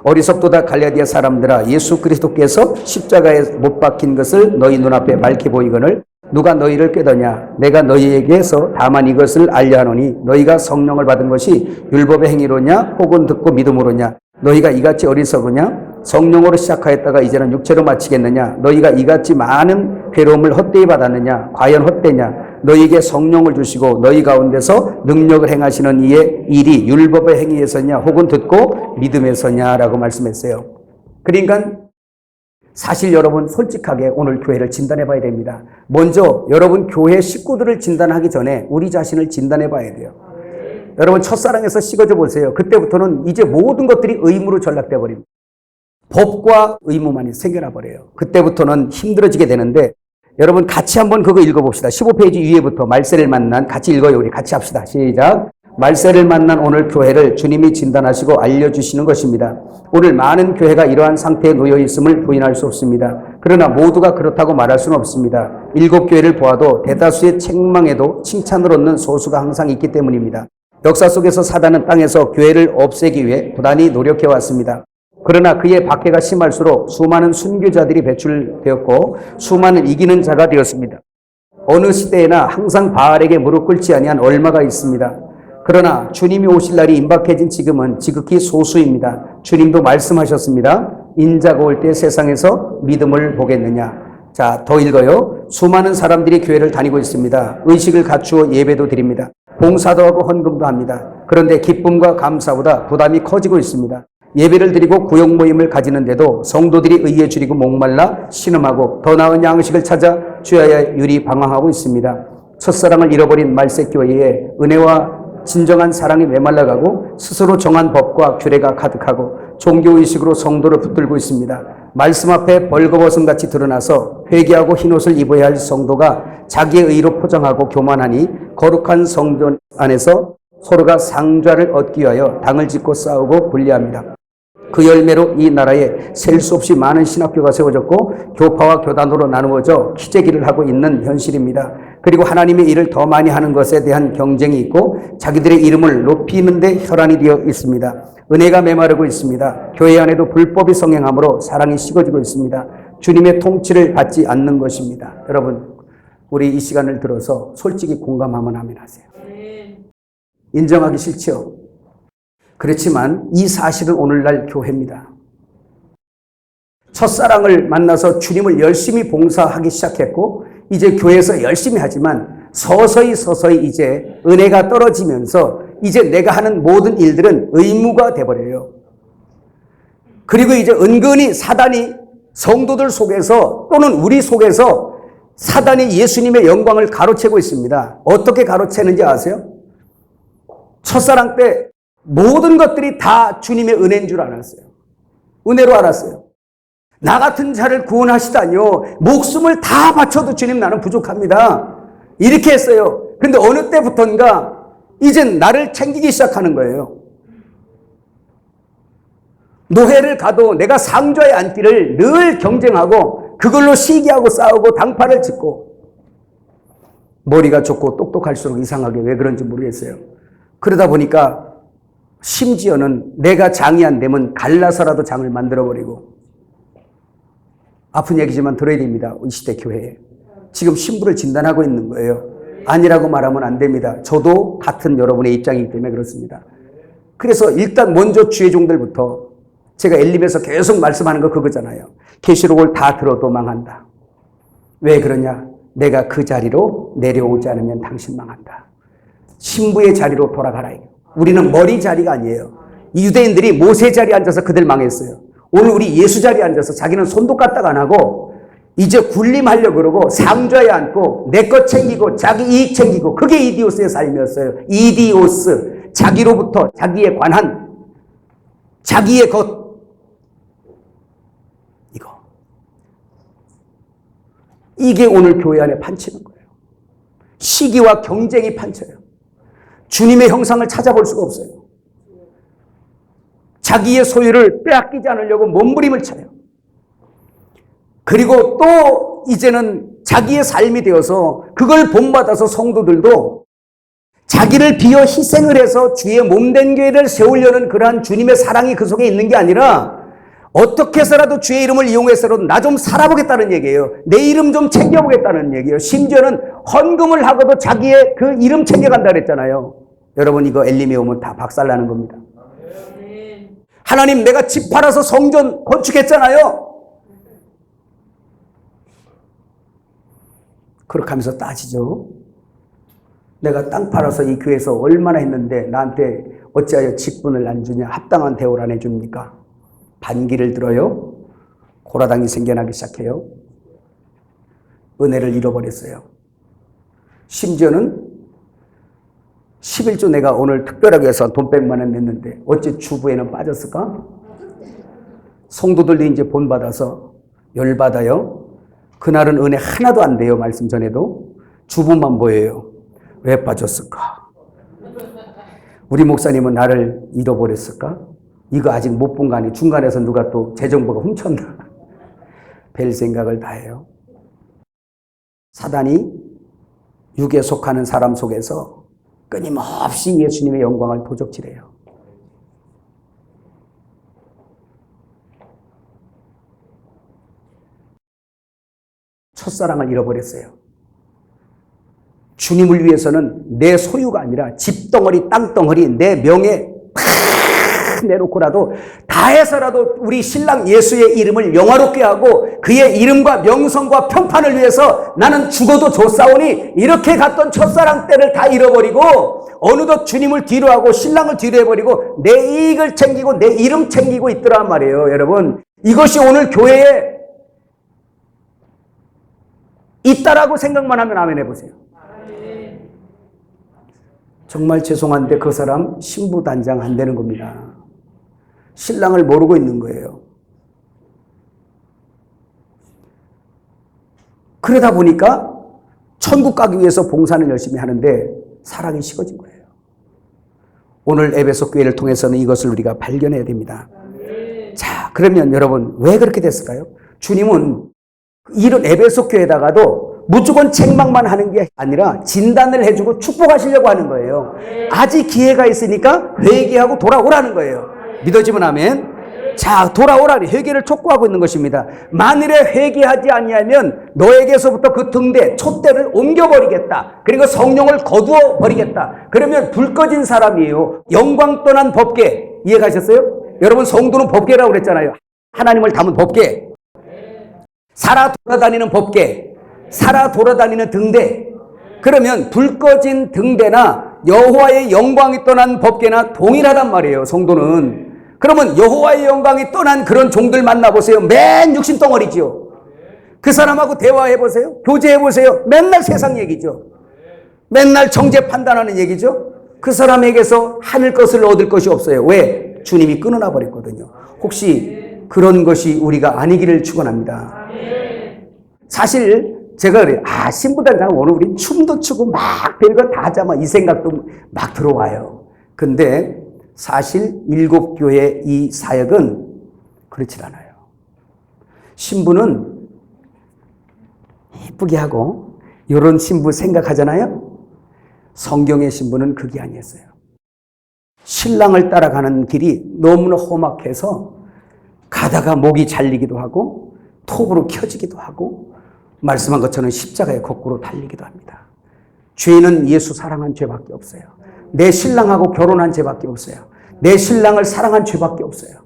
S1: 어리석도다 갈라디아 사람들아, 예수 그리스도께서 십자가에 못 박힌 것을 너희 눈앞에 밝히 보이거늘 누가 너희를 꾀더냐. 내가 너희에게서 다만 이것을 알려 하노니 너희가 성령을 받은 것이 율법의 행위로냐 혹은 듣고 믿음으로냐. 너희가 이같이 어리석으냐. 성령으로 시작하였다가 이제는 육체로 마치겠느냐. 너희가 이같이 많은 괴로움을 헛되이 받았느냐. 과연 헛되냐. 너희에게 성령을 주시고 너희 가운데서 능력을 행하시는 이의 일이 율법의 행위에서냐 혹은 듣고 믿음에서냐라고 말씀했어요. 그러니까 사실 여러분 솔직하게 오늘 교회를 진단해 봐야 됩니다. 먼저 여러분 교회 식구들을 진단하기 전에 우리 자신을 진단해 봐야 돼요. 여러분 첫사랑에서 식어져 보세요. 그때부터는 이제 모든 것들이 의무로 전락돼 버립니다. 법과 의무만이 생겨나 버려요. 그때부터는 힘들어지게 되는데 여러분 같이 한번 그거 읽어봅시다. 15페이지 위에부터 말세를 만난, 같이 읽어요. 우리 같이 합시다. 시작. 말세를 만난 오늘 교회를 주님이 진단하시고 알려주시는 것입니다. 오늘 많은 교회가 이러한 상태에 놓여 있음을 부인할 수 없습니다. 그러나 모두가 그렇다고 말할 수는 없습니다. 7교회를 보아도 대다수의 책망에도 칭찬을 얻는 소수가 항상 있기 때문입니다. 역사 속에서 사단은 땅에서 교회를 없애기 위해 부단히 노력해왔습니다. 그러나 그의 박해가 심할수록 수많은 순교자들이 배출되었고 수많은 이기는 자가 되었습니다. 어느 시대에나 항상 바알에게 무릎 꿇지 아니한 얼마가 있습니다. 그러나 주님이 오실 날이 임박해진 지금은 지극히 소수입니다. 주님도 말씀하셨습니다. 인자가 올 때 세상에서 믿음을 보겠느냐. 자, 더 읽어요. 수많은 사람들이 교회를 다니고 있습니다. 의식을 갖추어 예배도 드립니다. 봉사도 하고 헌금도 합니다. 그런데 기쁨과 감사보다 부담이 커지고 있습니다. 예배를 드리고 구역 모임을 가지는데도 성도들이 의에 줄이고 목말라 신음하고 더 나은 양식을 찾아 주야야 유리 방황하고 있습니다. 첫사랑을 잃어버린 말세교회에 은혜와 진정한 사랑이 메말라가고 스스로 정한 법과 규례가 가득하고 종교의식으로 성도를 붙들고 있습니다. 말씀 앞에 벌거벗은같이 드러나서 회개하고 흰옷을 입어야 할 성도가 자기의 의로 포장하고 교만하니 거룩한 성전 안에서 서로가 상좌를 얻기 위하여 당을 짓고 싸우고 분리합니다. 그 열매로 이 나라에 셀 수 없이 많은 신학교가 세워졌고 교파와 교단으로 나누어져 키재기를 하고 있는 현실입니다. 그리고 하나님의 일을 더 많이 하는 것에 대한 경쟁이 있고 자기들의 이름을 높이는 데 혈안이 되어 있습니다. 은혜가 메마르고 있습니다. 교회 안에도 불법이 성행함으로 사랑이 식어지고 있습니다. 주님의 통치를 받지 않는 것입니다. 여러분, 우리 이 시간을 들어서 솔직히 공감하면 아멘 하세요. 인정하기 싫죠? 그렇지만 이 사실은 오늘날 교회입니다. 첫사랑을 만나서 주님을 열심히 봉사하기 시작했고 이제 교회에서 열심히 하지만 서서히 이제 은혜가 떨어지면서 이제 내가 하는 모든 일들은 의무가 돼버려요. 그리고 이제 은근히 사단이 성도들 속에서 또는 우리 속에서 사단이 예수님의 영광을 가로채고 있습니다. 어떻게 가로채는지 아세요? 첫사랑 때 모든 것들이 다 주님의 은혜인 줄 알았어요. 은혜로 알았어요. 나 같은 자를 구원하시다니요. 목숨을 다 바쳐도 주님 나는 부족합니다. 이렇게 했어요. 그런데 어느 때부터인가 이젠 나를 챙기기 시작하는 거예요. 노회를 가도 내가 상좌에 앉기를 늘 경쟁하고 그걸로 시기하고 싸우고 당파를 짓고 머리가 좋고 똑똑할수록 이상하게 왜 그런지 모르겠어요. 그러다 보니까 심지어는 내가 장이 안 되면 갈라서라도 장을 만들어버리고 아픈 얘기지만 들어야 됩니다. 이 시대 교회에. 지금 신부를 진단하고 있는 거예요. 아니라고 말하면 안 됩니다. 저도 같은 여러분의 입장이기 때문에 그렇습니다. 그래서 일단 먼저 주의 종들부터 제가 엘림에서 계속 말씀하는 거 그거잖아요. 계시록을 다 들어도 망한다. 왜 그러냐? 내가 그 자리로 내려오지 않으면 당신 망한다. 신부의 자리로 돌아가라. 우리는 머리 자리가 아니에요. 유대인들이 모세 자리에 앉아서 그들 망했어요. 오늘 우리 예수 자리에 앉아서 자기는 손도 까딱 안 하고 이제 군림하려고 그러고 상좌에 앉고 내 것 챙기고 자기 이익 챙기고 그게 이디오스의 삶이었어요. 이디오스. 자기로부터 자기에 관한 자기의 것. 이게 오늘 교회 안에 판치는 거예요. 시기와 경쟁이 판쳐요. 주님의 형상을 찾아볼 수가 없어요. 자기의 소유를 빼앗기지 않으려고 몸부림을 쳐요. 그리고 또 이제는 자기의 삶이 되어서 그걸 본받아서 성도들도 자기를 비워 희생을 해서 주의 몸된 교회를 세우려는 그러한 주님의 사랑이 그 속에 있는 게 아니라 어떻게 해서라도 주의 이름을 이용해서라도 나 좀 살아보겠다는 얘기예요. 내 이름 좀 챙겨보겠다는 얘기예요. 심지어는 헌금을 하고도 자기의 그 이름 챙겨간다 그랬잖아요. 여러분 이거 엘림에 오면 다 박살나는 겁니다. 하나님 내가 집 팔아서 성전 건축했잖아요. 그렇게 하면서 따지죠. 내가 땅 팔아서 이 교회에서 얼마나 했는데 나한테 어찌하여 직분을 안 주냐, 합당한 대우를 안 해줍니까? 반기를 들어요. 고라당이 생겨나기 시작해요. 은혜를 잃어버렸어요. 심지어는 11조 내가 오늘 특별하게 해서 돈 100만 원 냈는데 어째 주부에는 빠졌을까? 성도들도 이제 본받아서 열받아요. 그날은 은혜 하나도 안 돼요. 말씀 전에도. 주부만 보여요. 왜 빠졌을까? 우리 목사님은 나를 잃어버렸을까? 이거 아직 못 본 거 아니? 중간에서 누가 또 제 정보가 훔쳤나? 별 생각을 다 해요. 사단이 육에 속하는 사람 속에서 끊임없이 예수님의 영광을 도적질해요. 첫사랑을 잃어버렸어요. 주님을 위해서는 내 소유가 아니라 집덩어리, 땅덩어리, 내 명예 다 내놓고라도 다 해서라도 우리 신랑 예수의 이름을 영화롭게 하고 그의 이름과 명성과 평판을 위해서 나는 죽어도 좋사오니 이렇게 갔던 첫사랑 때를 다 잃어버리고 어느덧 주님을 뒤로 하고 신랑을 뒤로 해버리고 내 이익을 챙기고 내 이름 챙기고 있더란 말이에요. 여러분 이것이 오늘 교회에 있다라고 생각만 하면 아멘 해보세요. 정말 죄송한데 그 사람 신부 단장 안 되는 겁니다. 신랑을 모르고 있는 거예요. 그러다 보니까 천국 가기 위해서 봉사는 열심히 하는데 사랑이 식어진 거예요. 오늘 에베소 교회를 통해서는 이것을 우리가 발견해야 됩니다. 자, 그러면 여러분 왜 그렇게 됐을까요? 주님은 이런 에베소 교회에다가도 무조건 책망만 하는 게 아니라 진단을 해주고 축복하시려고 하는 거예요. 아직 기회가 있으니까 회개하고 돌아오라는 거예요. 믿어지면 아멘. 자, 돌아오라니 회개를 촉구하고 있는 것입니다. 만일에 회개하지 아니하면 너에게서부터 그 등대, 촛대를 옮겨버리겠다. 그리고 성령을 거두어 버리겠다. 그러면 불 꺼진 사람이에요. 영광 떠난 법궤. 이해가셨어요? 여러분 성도는 법궤라고 그랬잖아요. 하나님을 담은 법궤. 살아 돌아다니는 법궤. 살아 돌아다니는 등대. 그러면 불 꺼진 등대나 여호와의 영광이 떠난 법궤나 동일하단 말이에요. 성도는. 그러면 여호와의 영광이 떠난 그런 종들 만나보세요. 맨 육신 덩어리죠. 그 사람하고 대화해보세요. 교제해보세요. 맨날 세상 얘기죠. 맨날 정죄 판단하는 얘기죠. 그 사람에게서 하늘 것을 얻을 것이 없어요. 왜? 주님이 끊어놔 버렸거든요. 혹시 그런 것이 우리가 아니기를 축원합니다. 사실 제가 그래요. 신부단장 오늘 우리 춤도 추고 막 별거 다 하자 이 생각도 막 들어와요. 근데 사실 일곱 교회 이 사역은 그렇지 않아요. 신부는 예쁘게 하고 이런 신부 생각하잖아요. 성경의 신부는 그게 아니었어요. 신랑을 따라가는 길이 너무나 험악해서 가다가 목이 잘리기도 하고 톱으로 켜지기도 하고 말씀한 것처럼 십자가에 거꾸로 달리기도 합니다. 죄는 예수 사랑한 죄밖에 없어요. 내 신랑하고 결혼한 죄밖에 없어요. 내 신랑을 사랑한 죄밖에 없어요.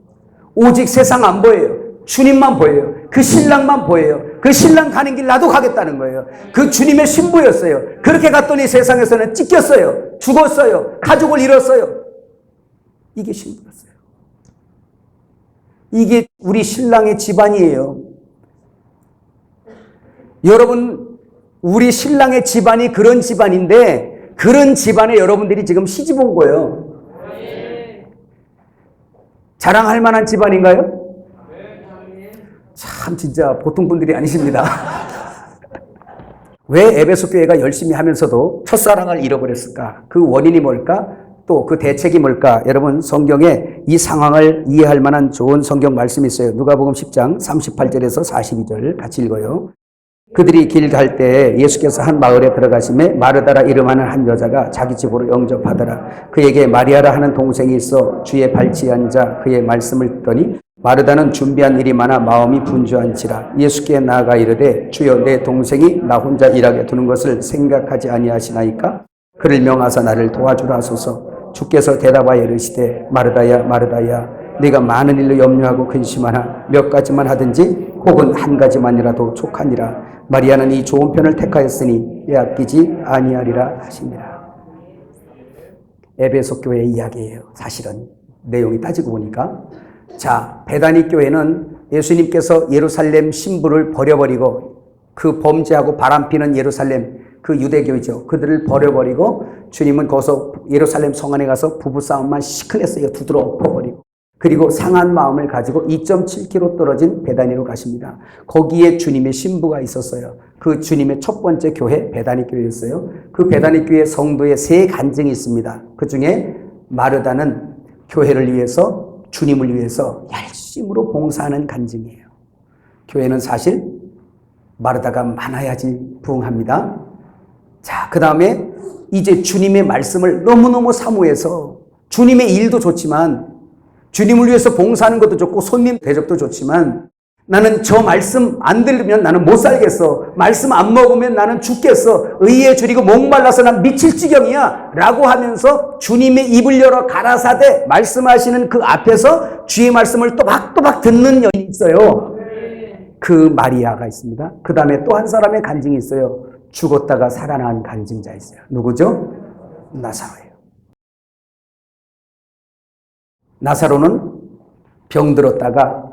S1: 오직 세상 안 보여요. 주님만 보여요. 그 신랑만 보여요. 그 신랑 가는 길 나도 가겠다는 거예요. 그 주님의 신부였어요. 그렇게 갔더니 세상에서는 찢겼어요. 죽었어요. 가족을 잃었어요. 이게 신부였어요. 이게 우리 신랑의 집안이에요. 여러분, 우리 신랑의 집안이 그런 집안인데 그런 집안에 여러분들이 지금 시집 온 거예요. 자랑할 만한 집안인가요? 참 진짜 보통 분들이 아니십니다. 왜 에베소 교회가 열심히 하면서도 첫사랑을 잃어버렸을까? 그 원인이 뭘까? 또 그 대책이 뭘까? 여러분 성경에 이 상황을 이해할 만한 좋은 성경 말씀이 있어요. 누가복음 10장 38절에서 42절 같이 읽어요. 그들이 길 갈 때 예수께서 한 마을에 들어가심에 마르다라 이름하는 한 여자가 자기 집으로 영접하더라. 그에게 마리아라 하는 동생이 있어 주의 발치에 앉아 그의 말씀을 듣더니 마르다는 준비한 일이 많아 마음이 분주한지라. 예수께 나아가 이르되 주여 내 동생이 나 혼자 일하게 두는 것을 생각하지 아니하시나이까? 그를 명하사 나를 도와주라 하소서. 주께서 대답하여 이르시되 마르다야 마르다야 네가 많은 일로 염려하고 근심하나 몇 가지만 하든지 혹은 한 가지만이라도 족하니라. 마리아는 이 좋은 편을 택하였으니 빼앗기지 아니하리라 하시니라. 에베소 교회의 이야기예요. 사실은 내용이 따지고 보니까 자, 베다니 교회는 예수님께서 예루살렘 신부를 버려버리고 그 범죄하고 바람피는 예루살렘 그 유대교이죠. 그들을 버려버리고 주님은 거기서 예루살렘 성 안에 가서 부부싸움만 시클했어요. 두드러 엎어버리고. 그리고 상한 마음을 가지고 2.7km 떨어진 베다니로 가십니다. 거기에 주님의 신부가 있었어요. 그 주님의 첫 번째 교회 베다니 교회였어요. 그 베다니 교회 성도의 세 간증이 있습니다. 그 중에 마르다는 교회를 위해서 주님을 위해서 열심으로 봉사하는 간증이에요. 교회는 사실 마르다가 많아야지 부흥합니다. 자, 그 다음에 이제 주님의 말씀을 너무너무 사모해서 주님의 일도 좋지만 주님을 위해서 봉사하는 것도 좋고 손님 대접도 좋지만 나는 저 말씀 안 들으면 나는 못 살겠어. 말씀 안 먹으면 나는 죽겠어. 의에 줄이고 목말라서 난 미칠 지경이야. 라고 하면서 주님의 입을 열어 가라사대 말씀하시는 그 앞에서 주의 말씀을 또박또박 듣는 여인이 있어요. 그 마리아가 있습니다. 그 다음에 또 한 사람의 간증이 있어요. 죽었다가 살아난 간증자 있어요. 누구죠? 나사로예요. 나사로는 병들었다가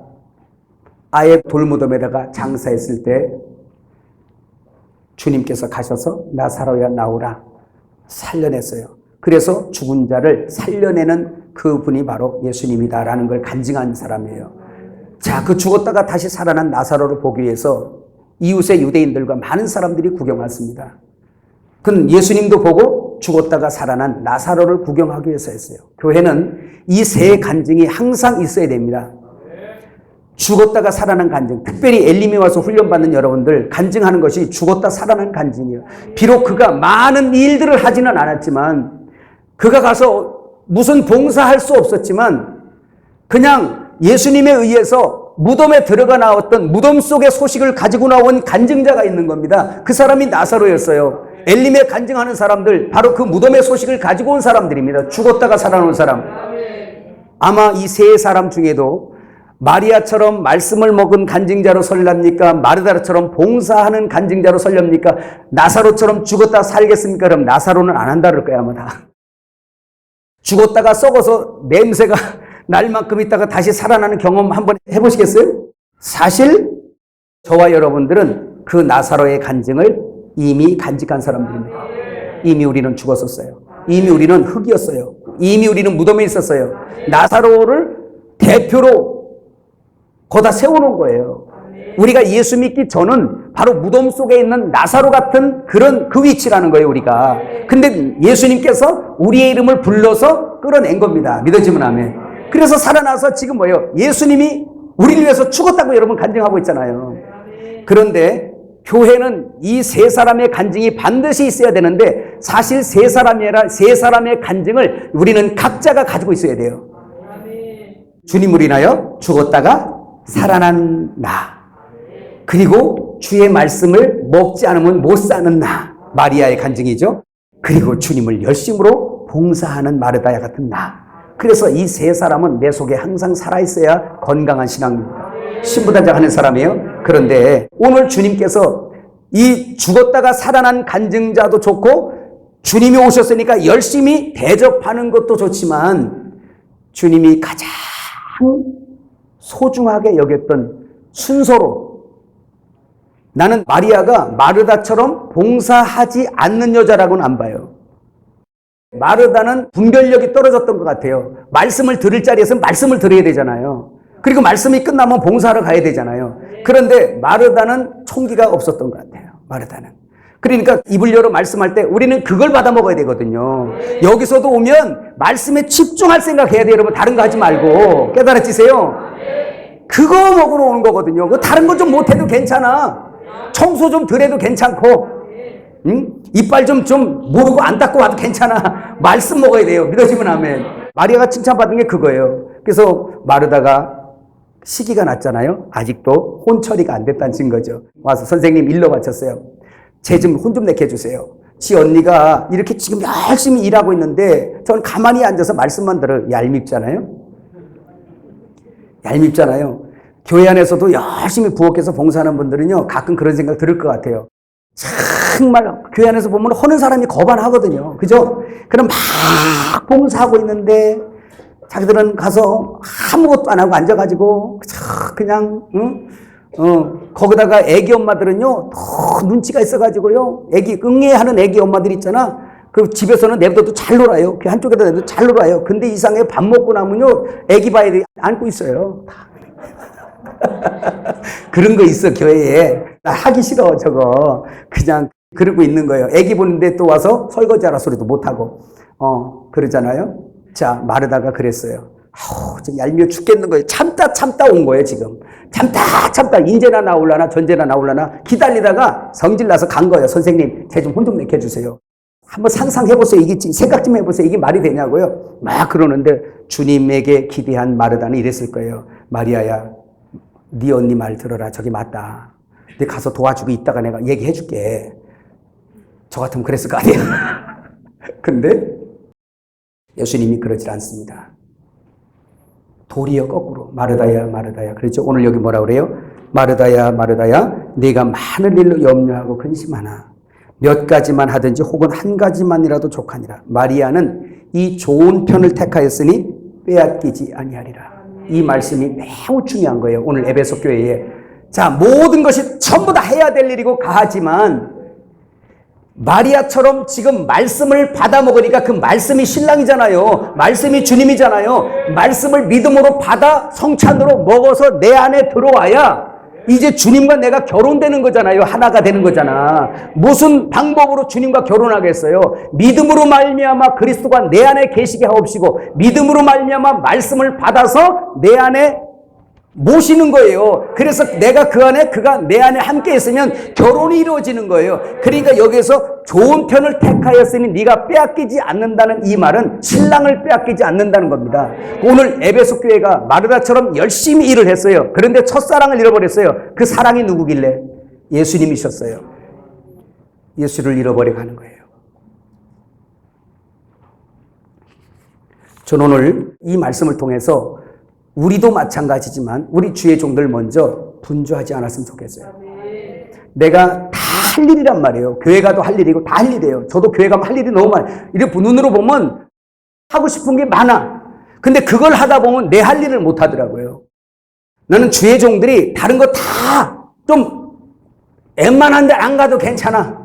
S1: 아예 돌무덤에다가 장사했을 때 주님께서 가셔서 나사로야 나오라 살려냈어요. 그래서 죽은 자를 살려내는 그분이 바로 예수님이다라는 걸 간증한 사람이에요. 자, 그 죽었다가 다시 살아난 나사로를 보기 위해서 이웃의 유대인들과 많은 사람들이 구경 왔습니다. 그는 예수님도 보고 죽었다가 살아난 나사로를 구경하기 위해서 했어요. 교회는 이 세 간증이 항상 있어야 됩니다. 죽었다가 살아난 간증, 특별히 엘림에 와서 훈련받는 여러분들 간증하는 것이 죽었다 살아난 간증이에요. 비록 그가 많은 일들을 하지는 않았지만 그가 가서 무슨 봉사할 수 없었지만 그냥 예수님에 의해서 무덤에 들어가 나왔던 무덤 속의 소식을 가지고 나온 간증자가 있는 겁니다. 그 사람이 나사로였어요. 엘림에 간증하는 사람들 바로 그 무덤의 소식을 가지고 온 사람들입니다. 죽었다가 살아난 사람. 아마 이 세 사람 중에도 마리아처럼 말씀을 먹은 간증자로 설립니까? 마르다처럼 봉사하는 간증자로 설립니까? 나사로처럼 죽었다 살겠습니까? 그럼 나사로는 안 한다 그럴 거야 아마 다. 죽었다가 썩어서 냄새가 날 만큼 있다가 다시 살아나는 경험 한번 해보시겠어요? 사실 저와 여러분들은 그 나사로의 간증을 이미 간직한 사람들입니다. 이미 우리는 죽었었어요. 이미 우리는 흙이었어요. 이미 우리는 무덤에 있었어요. 나사로를 대표로 거다 세워놓은 거예요. 우리가 예수 믿기 전은 바로 무덤 속에 있는 나사로 같은 그런 그 위치라는 거예요, 우리가. 근데 예수님께서 우리의 이름을 불러서 끌어낸 겁니다. 믿어지면 아멘. 그래서 살아나서 지금 뭐예요? 예수님이 우리를 위해서 죽었다고 여러분 간증하고 있잖아요. 그런데 교회는 이 세 사람의 간증이 반드시 있어야 되는데 사실 세 사람이 아니라 세 사람의 간증을 우리는 각자가 가지고 있어야 돼요. 주님을 인하여 죽었다가 살아난 나. 그리고 주의 말씀을 먹지 않으면 못 사는 나. 마리아의 간증이죠. 그리고 주님을 열심으로 봉사하는 마르다야 같은 나. 그래서 이 세 사람은 내 속에 항상 살아있어야 건강한 신앙입니다. 신부단장하는 사람이에요. 그런데 오늘 주님께서 이 죽었다가 살아난 간증자도 좋고 주님이 오셨으니까 열심히 대접하는 것도 좋지만 주님이 가장 소중하게 여겼던 순서로 나는 마리아가 마르다처럼 봉사하지 않는 여자라고는 안 봐요. 마르다는 분별력이 떨어졌던 것 같아요. 말씀을 들을 자리에서 말씀을 들어야 되잖아요. 그리고 말씀이 끝나면 봉사하러 가야 되잖아요. 그런데 마르다는 총기가 없었던 것 같아요. 마르다는. 그러니까 입을 열어 말씀할 때 우리는 그걸 받아 먹어야 되거든요. 여기서도 오면 말씀에 집중할 생각해야 돼요. 여러분 다른 거 하지 말고. 깨달아지세요? 그거 먹으러 오는 거거든요. 그 다른 거 좀 못해도 괜찮아. 청소 좀 덜 해도 괜찮고, 응? 이빨 좀 모르고 안 닦고 와도 괜찮아. 말씀 먹어야 돼요. 믿어지면 아멘. 마리아가 칭찬받은 게 그거예요. 그래서 마르다가 시기가 났잖아요. 아직도 혼 처리가 안 됐다는 증거죠. 와서 선생님 일러 바쳤어요. 쟤 좀 혼 좀 내게 해주세요. 지 언니가 이렇게 지금 열심히 일하고 있는데 저는 가만히 앉아서 말씀만 들어요. 얄밉잖아요. 얄밉잖아요. 교회 안에서도 열심히 부엌에서 봉사하는 분들은요, 가끔 그런 생각 들을 것 같아요. 정말 교회 안에서 보면 허는 사람이 거반하거든요. 그죠? 그럼 막 봉사하고 있는데 자기들은 가서 아무것도 안 하고 앉아가지고 그냥 거기다가 애기 엄마들은요 더 눈치가 있어가지고요, 애기 응애하는 애기 엄마들 있잖아. 그 집에서는 내버려도 잘 놀아요. 그 한쪽에다 내도 잘 놀아요. 근데 이상해, 밥 먹고 나면요 애기 봐야 돼 안고 있어요. 그런 거 있어 교회에. 나 하기 싫어 저거. 그냥 그러고 있는 거예요. 애기 보는데 또 와서 설거지하라 소리도 못하고 그러잖아요. 자, 마르다가 그랬어요. 좀 얄미워 죽겠는 거예요. 참다 온 거예요 지금. 참다 인제나 나올라나 전제나 나올라나 기다리다가 성질나서 간 거예요. 선생님 제 좀 혼 좀 내게 해주세요. 한번 상상해보세요. 이게 생각 좀 해보세요. 이게 말이 되냐고요. 막 그러는데 주님에게 기대한 마르다는 이랬을 거예요. 마리아야, 네 언니 말 들어라. 저기 맞다. 네 가서 도와주고 있다가 내가 얘기해 줄게. 저 같으면 그랬을 거 아니에요. 근데 예수님이 그러질 않습니다. 도리어 거꾸로 마르다야 그렇죠. 오늘 여기 뭐라 그래요? 마르다야 네가 많은 일로 염려하고 근심하나 몇 가지만 하든지 혹은 한 가지만이라도 족하니라. 마리아는 이 좋은 편을 택하였으니 빼앗기지 아니하리라. 이 말씀이 매우 중요한 거예요. 오늘 에베소 교회에. 자, 모든 것이 전부 다 해야 될 일이고 가하지만 마리아처럼 지금 말씀을 받아 먹으니까 그 말씀이 신랑이잖아요. 말씀이 주님이잖아요. 말씀을 믿음으로 받아 성찬으로 먹어서 내 안에 들어와야 이제 주님과 내가 결혼되는 거잖아요. 하나가 되는 거잖아. 무슨 방법으로 주님과 결혼하겠어요? 믿음으로 말미암아 그리스도가 내 안에 계시게 하옵시고 믿음으로 말미암아 말씀을 받아서 내 안에 모시는 거예요. 그래서 내가 그 안에 그가 내 안에 함께 있으면 결혼이 이루어지는 거예요. 그러니까 여기에서 좋은 편을 택하였으니 네가 빼앗기지 않는다는 이 말은 신랑을 빼앗기지 않는다는 겁니다. 오늘 에베소 교회가 마르다처럼 열심히 일을 했어요. 그런데 첫사랑을 잃어버렸어요. 그 사랑이 누구길래? 예수님이셨어요. 예수를 잃어버려 가는 거예요. 저는 오늘 이 말씀을 통해서 우리도 마찬가지지만 우리 주의 종들 먼저 분주하지 않았으면 좋겠어요. 내가 다 할 일이란 말이에요. 교회 가도 할 일이고 다 할 일이에요. 저도 교회 가면 할 일이 너무 많아요. 이렇게 눈으로 보면 하고 싶은 게 많아. 근데 그걸 하다 보면 내 할 일을 못 하더라고요. 나는 주의 종들이 다른 거 다 좀 웬만한데 안 가도 괜찮아.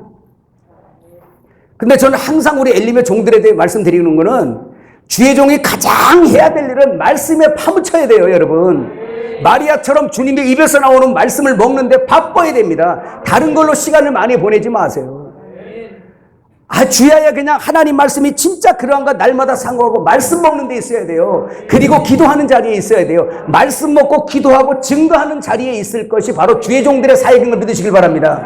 S1: 근데 저는 항상 우리 엘림의 종들에 대해 말씀드리는 거는 주의 종이 가장 해야 될 일은 말씀에 파묻혀야 돼요, 여러분. 마리아처럼 주님의 입에서 나오는 말씀을 먹는데 바빠야 됩니다. 다른 걸로 시간을 많이 보내지 마세요. 주야야 그냥 하나님 말씀이 진짜 그러한가 날마다 상고하고 말씀 먹는 데 있어야 돼요. 그리고 기도하는 자리에 있어야 돼요. 말씀 먹고 기도하고 증거하는 자리에 있을 것이 바로 주의 종들의 사역인 걸 믿으시길 바랍니다.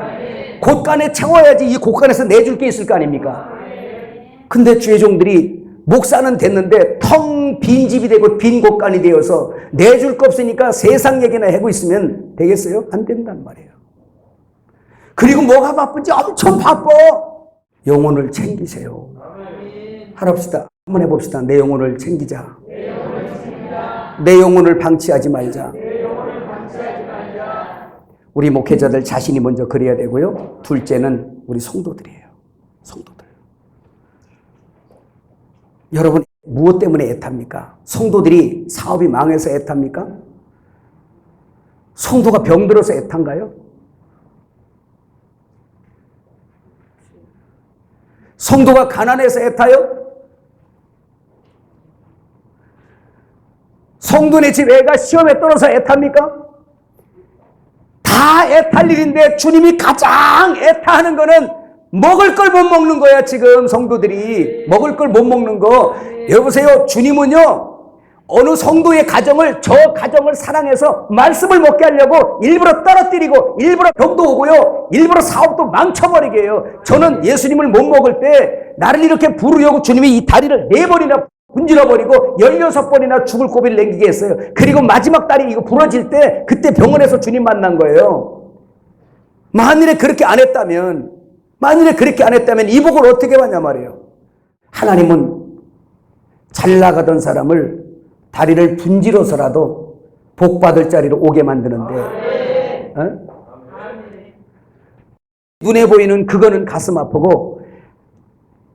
S1: 곳간에 채워야지 이 곳간에서 내줄 게 있을 거 아닙니까? 근데 주의 종들이 목사는 됐는데 텅 빈 집이 되고 빈 곳간이 되어서 내줄 거 없으니까 세상 얘기나 하고 있으면 되겠어요? 안 된단 말이에요. 그리고 뭐가 바쁜지 엄청 바빠. 영혼을 챙기세요. 하랍시다. 한번 해봅시다. 내 영혼을 챙기자. 내 영혼을 방치하지 말자. 우리 목회자들 자신이 먼저 그래야 되고요. 둘째는 우리 성도들이에요. 성도들. 여러분 무엇 때문에 애탑니까? 성도들이 사업이 망해서 애탑니까? 성도가 병들어서 애탄가요? 성도가 가난해서 애타요? 성도네 집 애가 시험에 떨어서 애탑니까? 다 애탈 일인데 주님이 가장 애타하는 거는 먹을 걸 못 먹는 거야. 지금 성도들이 먹을 걸 못 먹는 거. 여보세요, 주님은요 어느 성도의 가정을 저 가정을 사랑해서 말씀을 먹게 하려고 일부러 떨어뜨리고 일부러 병도 오고요. 일부러 사업도 망쳐버리게 해요. 저는 예수님을 못 먹을 때 나를 이렇게 부르려고 주님이 이 다리를 4번이나 분질러버리고 16번이나 죽을 고비를 남기게 했어요. 그리고 마지막 다리 이거 부러질 때 그때 병원에서 주님 만난 거예요. 만일에 그렇게 안 했다면 이 복을 어떻게 받냐 말이에요. 하나님은 잘 나가던 사람을 다리를 분지러서라도 복 받을 자리로 오게 만드는데 눈에 보이는 그거는 가슴 아프고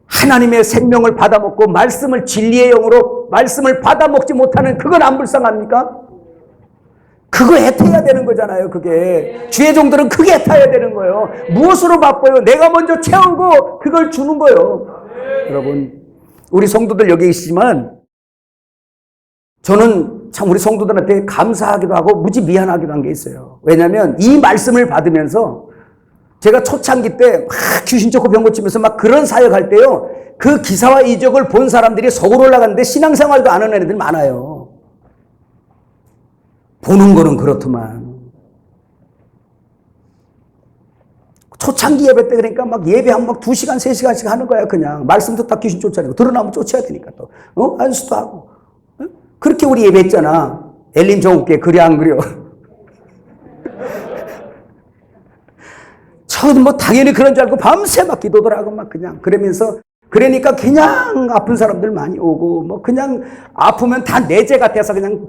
S1: 하나님의 생명을 받아먹고 말씀을 진리의 영으로 말씀을 받아먹지 못하는 그건 안 불쌍합니까? 그거 애타야 되는 거잖아요. 그게 주의 종들은 그게 애타야 되는 거예요. 무엇으로 바빠요? 내가 먼저 채우고 그걸 주는 거예요. 여러분 우리 성도들 여기 계시지만 저는 참 우리 성도들한테 감사하기도 하고 무지 미안하기도 한 게 있어요. 왜냐하면 이 말씀을 받으면서 제가 초창기 때 막 귀신 쫓고 병 고치면서 막 그런 사역할 때요. 그 기사와 이적을 본 사람들이 서울 올라갔는데 신앙생활도 안 하는 애들 많아요. 보는 거는 그렇더만. 초창기 예배 때 그러니까 막 예배하면 막 2시간, 3시간씩 하는 거야, 그냥. 말씀 듣다 귀신 쫓아내고. 드러나면 쫓아야 되니까 또. 안수도 하고. 그렇게 우리 예배했잖아. 엘림 정욱께 그래 안 그려? 처음 뭐 당연히 그런 줄 알고 밤새 막 기도들 하고 막 그냥 그러면서 그러니까 그냥 아픈 사람들 많이 오고 뭐 그냥 아프면 다 내재 같아서 그냥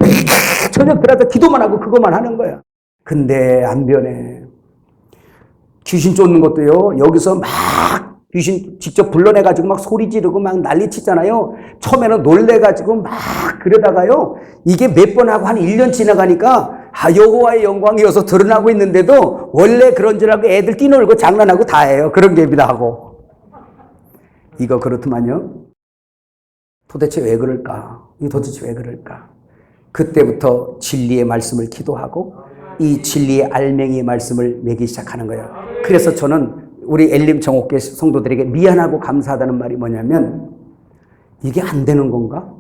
S1: 저녁 들어서 기도만 하고 그것만 하는 거야. 근데 안 변해. 귀신 쫓는 것도요. 여기서 막 귀신 직접 불러내가지고 막 소리 지르고 막 난리 치잖아요. 처음에는 놀래가지고 막 그러다가요. 이게 몇 번 하고 한 1년 지나가니까 여호와의 영광이어서 드러나고 있는데도 원래 그런 줄 알고 애들 뛰놀고 장난하고 다 해요. 그런 게입니다 하고. 이거 그렇더만요. 도대체 왜 그럴까? 그때부터 진리의 말씀을 기도하고 이 진리의 알맹이의 말씀을 매기 시작하는 거예요. 그래서 저는 우리 엘림 정옥계 성도들에게 미안하고 감사하다는 말이 뭐냐면 이게 안 되는 건가?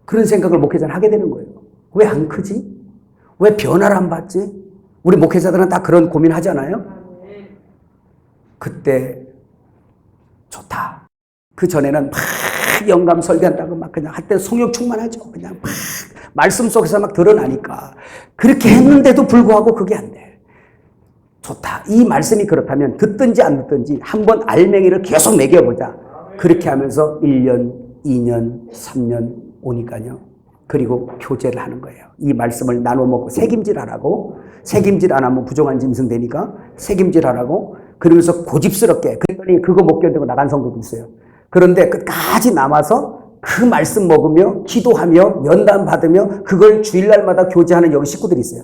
S1: 그런 생각을 목회자는 하게 되는 거예요. 왜 안 크지? 왜 변화를 안 받지? 우리 목회자들은 다 그런 고민하잖아요. 그때 좋다. 그 전에는 막 영감 설교한다고 막 그냥 할 때 성령 충만하죠. 그냥 막 말씀 속에서 막 드러나니까. 그렇게 했는데도 불구하고 그게 안 돼. 좋다. 이 말씀이 그렇다면 듣든지 안 듣든지 한번 알맹이를 계속 매겨보자. 그렇게 하면서 1년, 2년, 3년 오니까요. 그리고 교제를 하는 거예요. 이 말씀을 나눠 먹고 책임질하라고. 책임질 안 하면 부정한 짐승 되니까 책임질하라고. 그러면서 고집스럽게. 그랬더니 그거 못 견디고 나간 성도도 있어요. 그런데 끝까지 남아서 그 말씀 먹으며 기도하며 면담 받으며 그걸 주일날마다 교제하는 여기 식구들이 있어요.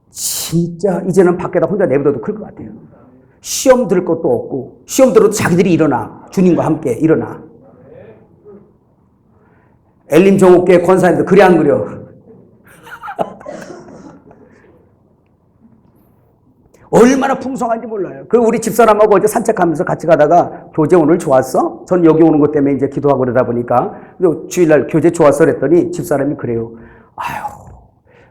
S1: 진짜 이제는 밖에다 혼자 내버려도 클 것 같아요. 시험 들 것도 없고 시험 들어도 자기들이 일어나. 주님과 함께 일어나. 엘림 정옥계 권사님도 그래 안 그려? 얼마나 풍성한지 몰라요. 그 우리 집사람하고 어제 산책하면서 같이 가다가 교제 오늘 좋았어? 전 여기 오는 것 때문에 이제 기도하고 그러다 보니까 주일날 교제 좋았어 그랬더니 집사람이 그래요. 아유,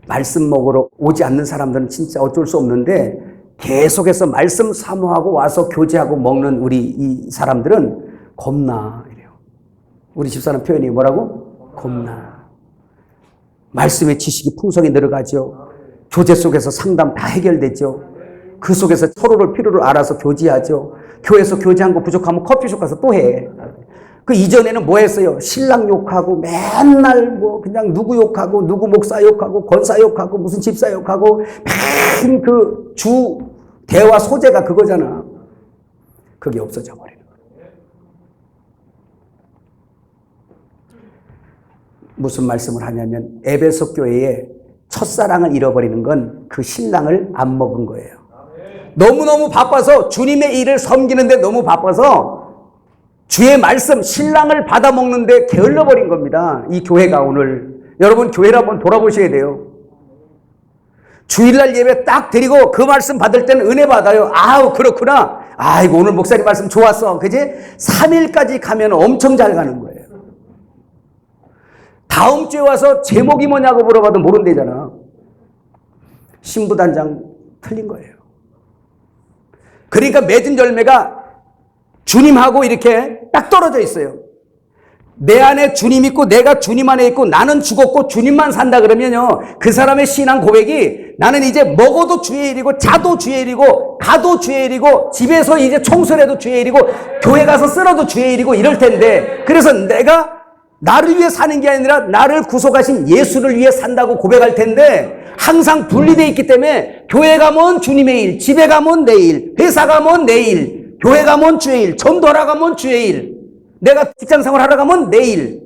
S1: 말씀 먹으러 오지 않는 사람들은 진짜 어쩔 수 없는데 계속해서 말씀 사모하고 와서 교제하고 먹는 우리 이 사람들은 겁나 이래요. 우리 집사람 표현이 뭐라고? 겁나. 말씀의 지식이 풍성히 늘어가죠. 교제 속에서 상담 다 해결되죠. 그 속에서 서로를 필요를 알아서 교제하죠. 교회에서 교제한 거 부족하면 커피숍 가서 또 해. 그 이전에는 뭐 했어요? 신랑 욕하고 맨날 뭐 그냥 누구 욕하고 누구 목사 욕하고 권사 욕하고 무슨 집사 욕하고 맨 그 주 대화 소재가 그거잖아. 그게 없어져 버리는 거예요. 무슨 말씀을 하냐면 에베소 교회에 첫사랑을 잃어버리는 건 그 신랑을 안 먹은 거예요. 너무너무 바빠서 주님의 일을 섬기는데 너무 바빠서 주의 말씀, 신랑을 받아먹는데 게을러버린 겁니다. 이 교회가 오늘. 여러분 교회를 한번 돌아보셔야 돼요. 주일날 예배 딱 드리고 그 말씀 받을 때는 은혜 받아요. 아우 그렇구나. 아이고 오늘 목사님 말씀 좋았어. 그지? 3일까지 가면 엄청 잘 가는 거예요. 다음 주에 와서 제목이 뭐냐고 물어봐도 모른대잖아. 신부단장 틀린 거예요. 그러니까 맺은 열매가 주님하고 이렇게 딱 떨어져 있어요. 내 안에 주님 있고 내가 주님 안에 있고 나는 죽었고 주님만 산다 그러면요, 그 사람의 신앙 고백이 나는 이제 먹어도 주의 일이고 자도 주의 일이고 가도 주의 일이고 집에서 이제 청소를 해도 주의 일이고 교회 가서 쓸어도 주의 일이고 이럴 텐데, 그래서 내가 나를 위해 사는 게 아니라 나를 구속하신 예수를 위해 산다고 고백할 텐데, 항상 분리되어 있기 때문에 교회 가면 주님의 일, 집에 가면 내 일, 회사 가면 내 일, 교회 가면 주의 일, 전도하러 가면 주의 일, 내가 직장생활 하러 가면 내일.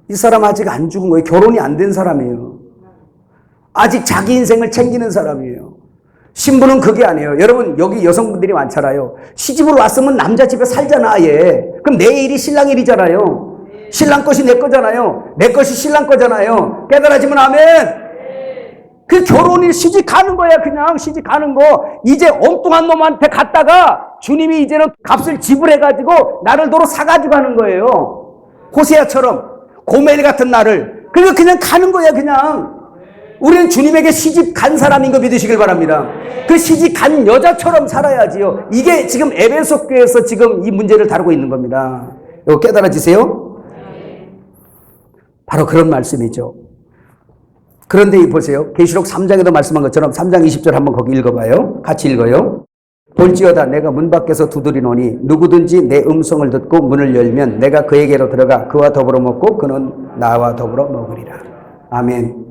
S1: 이 사람 아직 안 죽은 거예요. 결혼이 안 된 사람이에요. 아직 자기 인생을 챙기는 사람이에요. 신부는 그게 아니에요. 여러분 여기 여성분들이 많잖아요. 시집으로 왔으면 남자 집에 살잖아 아예. 그럼 내 일이 신랑 일이잖아요. 신랑 것이 내 거잖아요. 내 것이 신랑 거잖아요. 깨달아지면 아멘. 그 결혼이 시집 가는 거야. 그냥 시집 가는 거. 이제 엉뚱한 놈한테 갔다가 주님이 이제는 값을 지불해가지고 나를 도로 사가지고 가는 거예요. 호세아처럼 고멜 같은 나를. 그러니까 그냥 가는 거야 그냥. 우리는 주님에게 시집 간 사람인 거 믿으시길 바랍니다. 그 시집 간 여자처럼 살아야지요. 이게 지금 에베소 교회에서 지금 이 문제를 다루고 있는 겁니다. 이거 깨달아지세요? 바로 그런 말씀이죠. 그런데 보세요. 계시록 3장에도 말씀한 것처럼 3장 20절 한번 거기 읽어봐요. 같이 읽어요. 볼지어다 내가 문 밖에서 두드리노니 누구든지 내 음성을 듣고 문을 열면 내가 그에게로 들어가 그와 더불어 먹고 그는 나와 더불어 먹으리라. 아멘.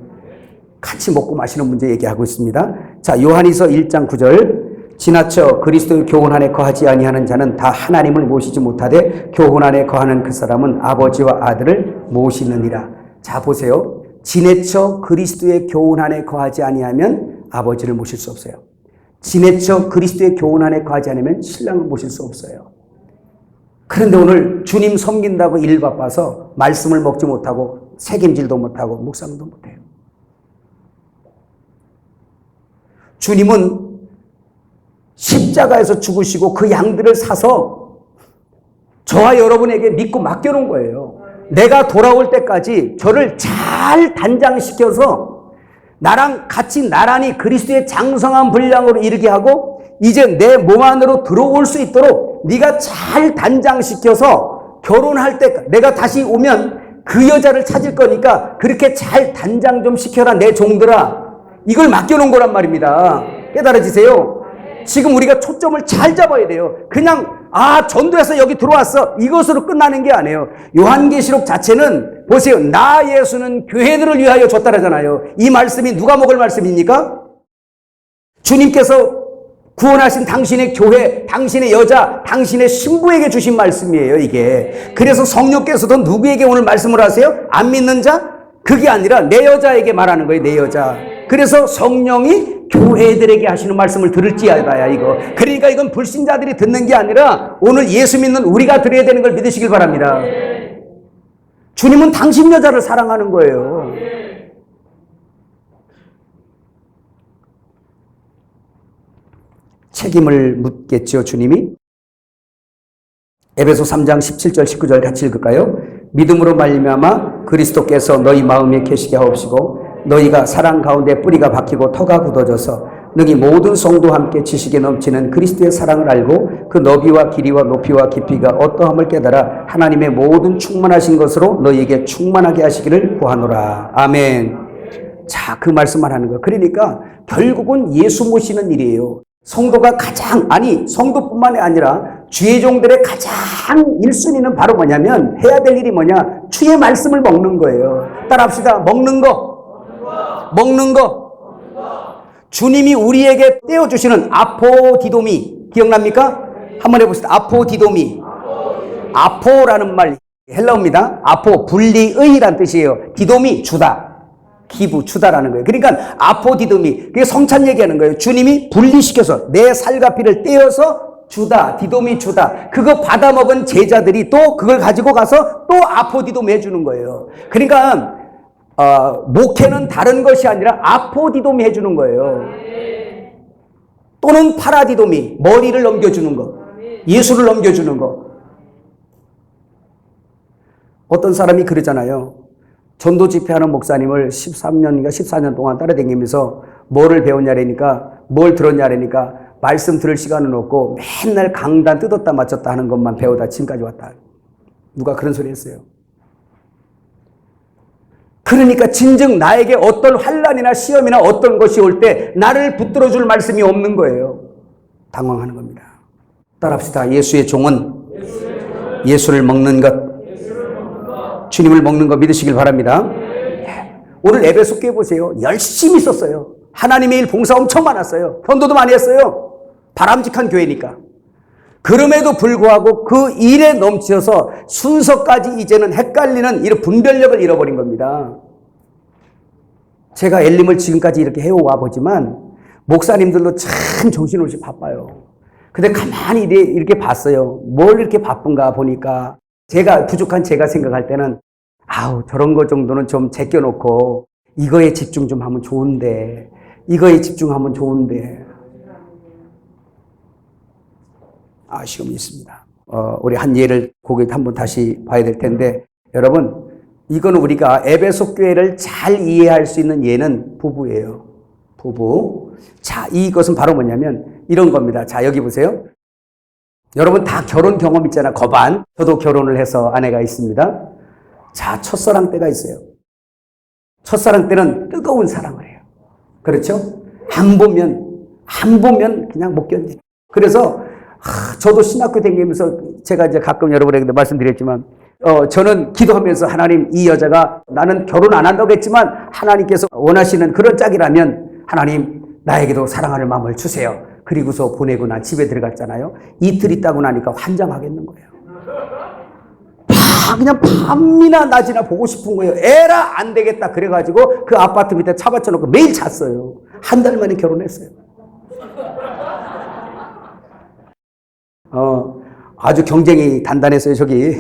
S1: 같이 먹고 마시는 문제 얘기하고 있습니다. 자, 요한이서 1장 9절. 지나쳐 그리스도의 교훈 안에 거하지 아니하는 자는 다 하나님을 모시지 못하되 교훈 안에 거하는 그 사람은 아버지와 아들을 모시느니라. 자, 보세요. 지내쳐 그리스도의 교훈 안에 거하지 아니하면 아버지를 모실 수 없어요. 지내쳐 그리스도의 교훈 안에 거하지 않으면 신랑을 모실 수 없어요. 그런데 오늘 주님 섬긴다고 일 바빠서 말씀을 먹지 못하고 책임질도 못하고 묵상도 못해요. 주님은 십자가에서 죽으시고 그 양들을 사서 저와 여러분에게 믿고 맡겨놓은 거예요. 내가 돌아올 때까지 저를 잘 단장시켜서 나랑 같이 나란히 그리스도의 장성한 분량으로 이르게 하고 이제 내 몸 안으로 들어올 수 있도록 네가 잘 단장시켜서 결혼할 때 내가 다시 오면 그 여자를 찾을 거니까 그렇게 잘 단장 좀 시켜라 내 종들아. 이걸 맡겨놓은 거란 말입니다. 깨달아지세요? 지금 우리가 초점을 잘 잡아야 돼요. 그냥 전도해서 여기 들어왔어 이것으로 끝나는 게 아니에요. 요한계시록 자체는 보세요. 나 예수는 교회들을 위하여 줬다라잖아요. 이 말씀이 누가 먹을 말씀입니까? 주님께서 구원하신 당신의 교회, 당신의 여자, 당신의 신부에게 주신 말씀이에요 이게. 그래서 성령께서도 누구에게 오늘 말씀을 하세요? 안 믿는 자? 그게 아니라 내 여자에게 말하는 거예요. 내 여자. 그래서 성령이 교회들에게 하시는 말씀을 들을지어다야 이거. 그러니까 이건 불신자들이 듣는 게 아니라 오늘 예수 믿는 우리가 들어야 되는 걸 믿으시길 바랍니다. 주님은 당신 여자를 사랑하는 거예요. 책임을 묻겠죠 주님이. 에베소 3장 17절 19절 같이 읽을까요? 믿음으로 말미암아 그리스도께서 너희 마음에 계시게 하옵시고 너희가 사랑 가운데 뿌리가 박히고 터가 굳어져서 능히 모든 성도와 함께 지식에 넘치는 그리스도의 사랑을 알고 그 너비와 길이와 높이와 깊이가 어떠함을 깨달아 하나님의 모든 충만하신 것으로 너희에게 충만하게 하시기를 구하노라. 아멘. 자, 그 말씀만 하는 거예요. 그러니까 결국은 예수 모시는 일이에요. 성도가 성도뿐만이 아니라 주의 종들의 가장 1순위는 바로 뭐냐면 해야 될 일이 뭐냐? 주의 말씀을 먹는 거예요. 따라합시다. 먹는 거. 주님이 우리에게 떼어주시는 아포디도미 기억납니까? 한번 해봅시다. 아포디도미. 아포라는 말 헬라어입니다. 아포 분리의란 뜻이에요. 디도미 주다. 기부 주다라는 거예요. 그러니까 아포디도미 그게 성찬 얘기하는 거예요. 주님이 분리시켜서 내 살과 피를 떼어서 주다. 디도미 주다. 그거 받아먹은 제자들이 또 그걸 가지고 가서 또 아포디도미 해주는 거예요. 그러니까 목회는 다른 것이 아니라 아포디도미 해주는 거예요. 또는 파라디도미, 머리를 넘겨주는 거, 예수를 넘겨주는 거. 어떤 사람이 그러잖아요. 전도 집회하는 목사님을 13년인가 14년 동안 따라다니면서 뭐를 배웠냐라니까, 뭘 들었냐라니까, 말씀 들을 시간은 없고 맨날 강단 뜯었다 맞췄다 하는 것만 배우다 지금까지 왔다. 누가 그런 소리 했어요? 그러니까 진즉 나에게 어떤 환난이나 시험이나 어떤 것이 올 때 나를 붙들어 줄 말씀이 없는 거예요. 당황하는 겁니다. 따라합시다. 예수의 종은 예수를 먹는 것, 주님을 먹는 거 믿으시길 바랍니다. 오늘 에베소 교회 보세요. 열심히 썼어요. 하나님의 일 봉사 엄청 많았어요. 변도도 많이 했어요. 바람직한 교회니까. 그럼에도 불구하고 그 일에 넘쳐서 순서까지 이제는 헷갈리는 이런 분별력을 잃어버린 겁니다. 제가 엘림을 지금까지 이렇게 해와 보지만 목사님들도 참 정신없이 바빠요. 근데 가만히 이렇게 봤어요. 뭘 이렇게 바쁜가 보니까 제가 부족한 제가 생각할 때는 아우 저런 거 정도는 좀 제껴놓고 이거에 집중 좀 하면 좋은데, 이거에 집중하면 좋은데 아쉬움이 있습니다. 우리 한 예를 거기에 한번 다시 봐야 될 텐데, 여러분 이거는 우리가 에베소 교회를 잘 이해할 수 있는 예는 부부예요. 부부. 자, 이것은 바로 뭐냐면 이런 겁니다. 자, 여기 보세요. 여러분 다 결혼 경험 있잖아. 거반. 저도 결혼을 해서 아내가 있습니다. 자, 첫사랑 때가 있어요. 첫사랑 때는 뜨거운 사랑을 해요. 그렇죠? 안 보면 그냥 못 견뎌요. 그래서 저도 신학교 다니면서 제가 이제 가끔 여러분에게 말씀드렸지만 저는 기도하면서 하나님, 이 여자가 나는 결혼 안 한다고 했지만 하나님께서 원하시는 그런 짝이라면 하나님 나에게도 사랑하는 마음을 주세요. 그리고서 보내고 난 집에 들어갔잖아요. 이틀 있다고 나니까 환장하겠는 거예요. 그냥 밤이나 낮이나 보고 싶은 거예요. 에라 안 되겠다 그래가지고 그 아파트 밑에 차 받쳐놓고 매일 잤어요. 한 달 만에 결혼했어요. 아주 경쟁이 단단했어요, 저기.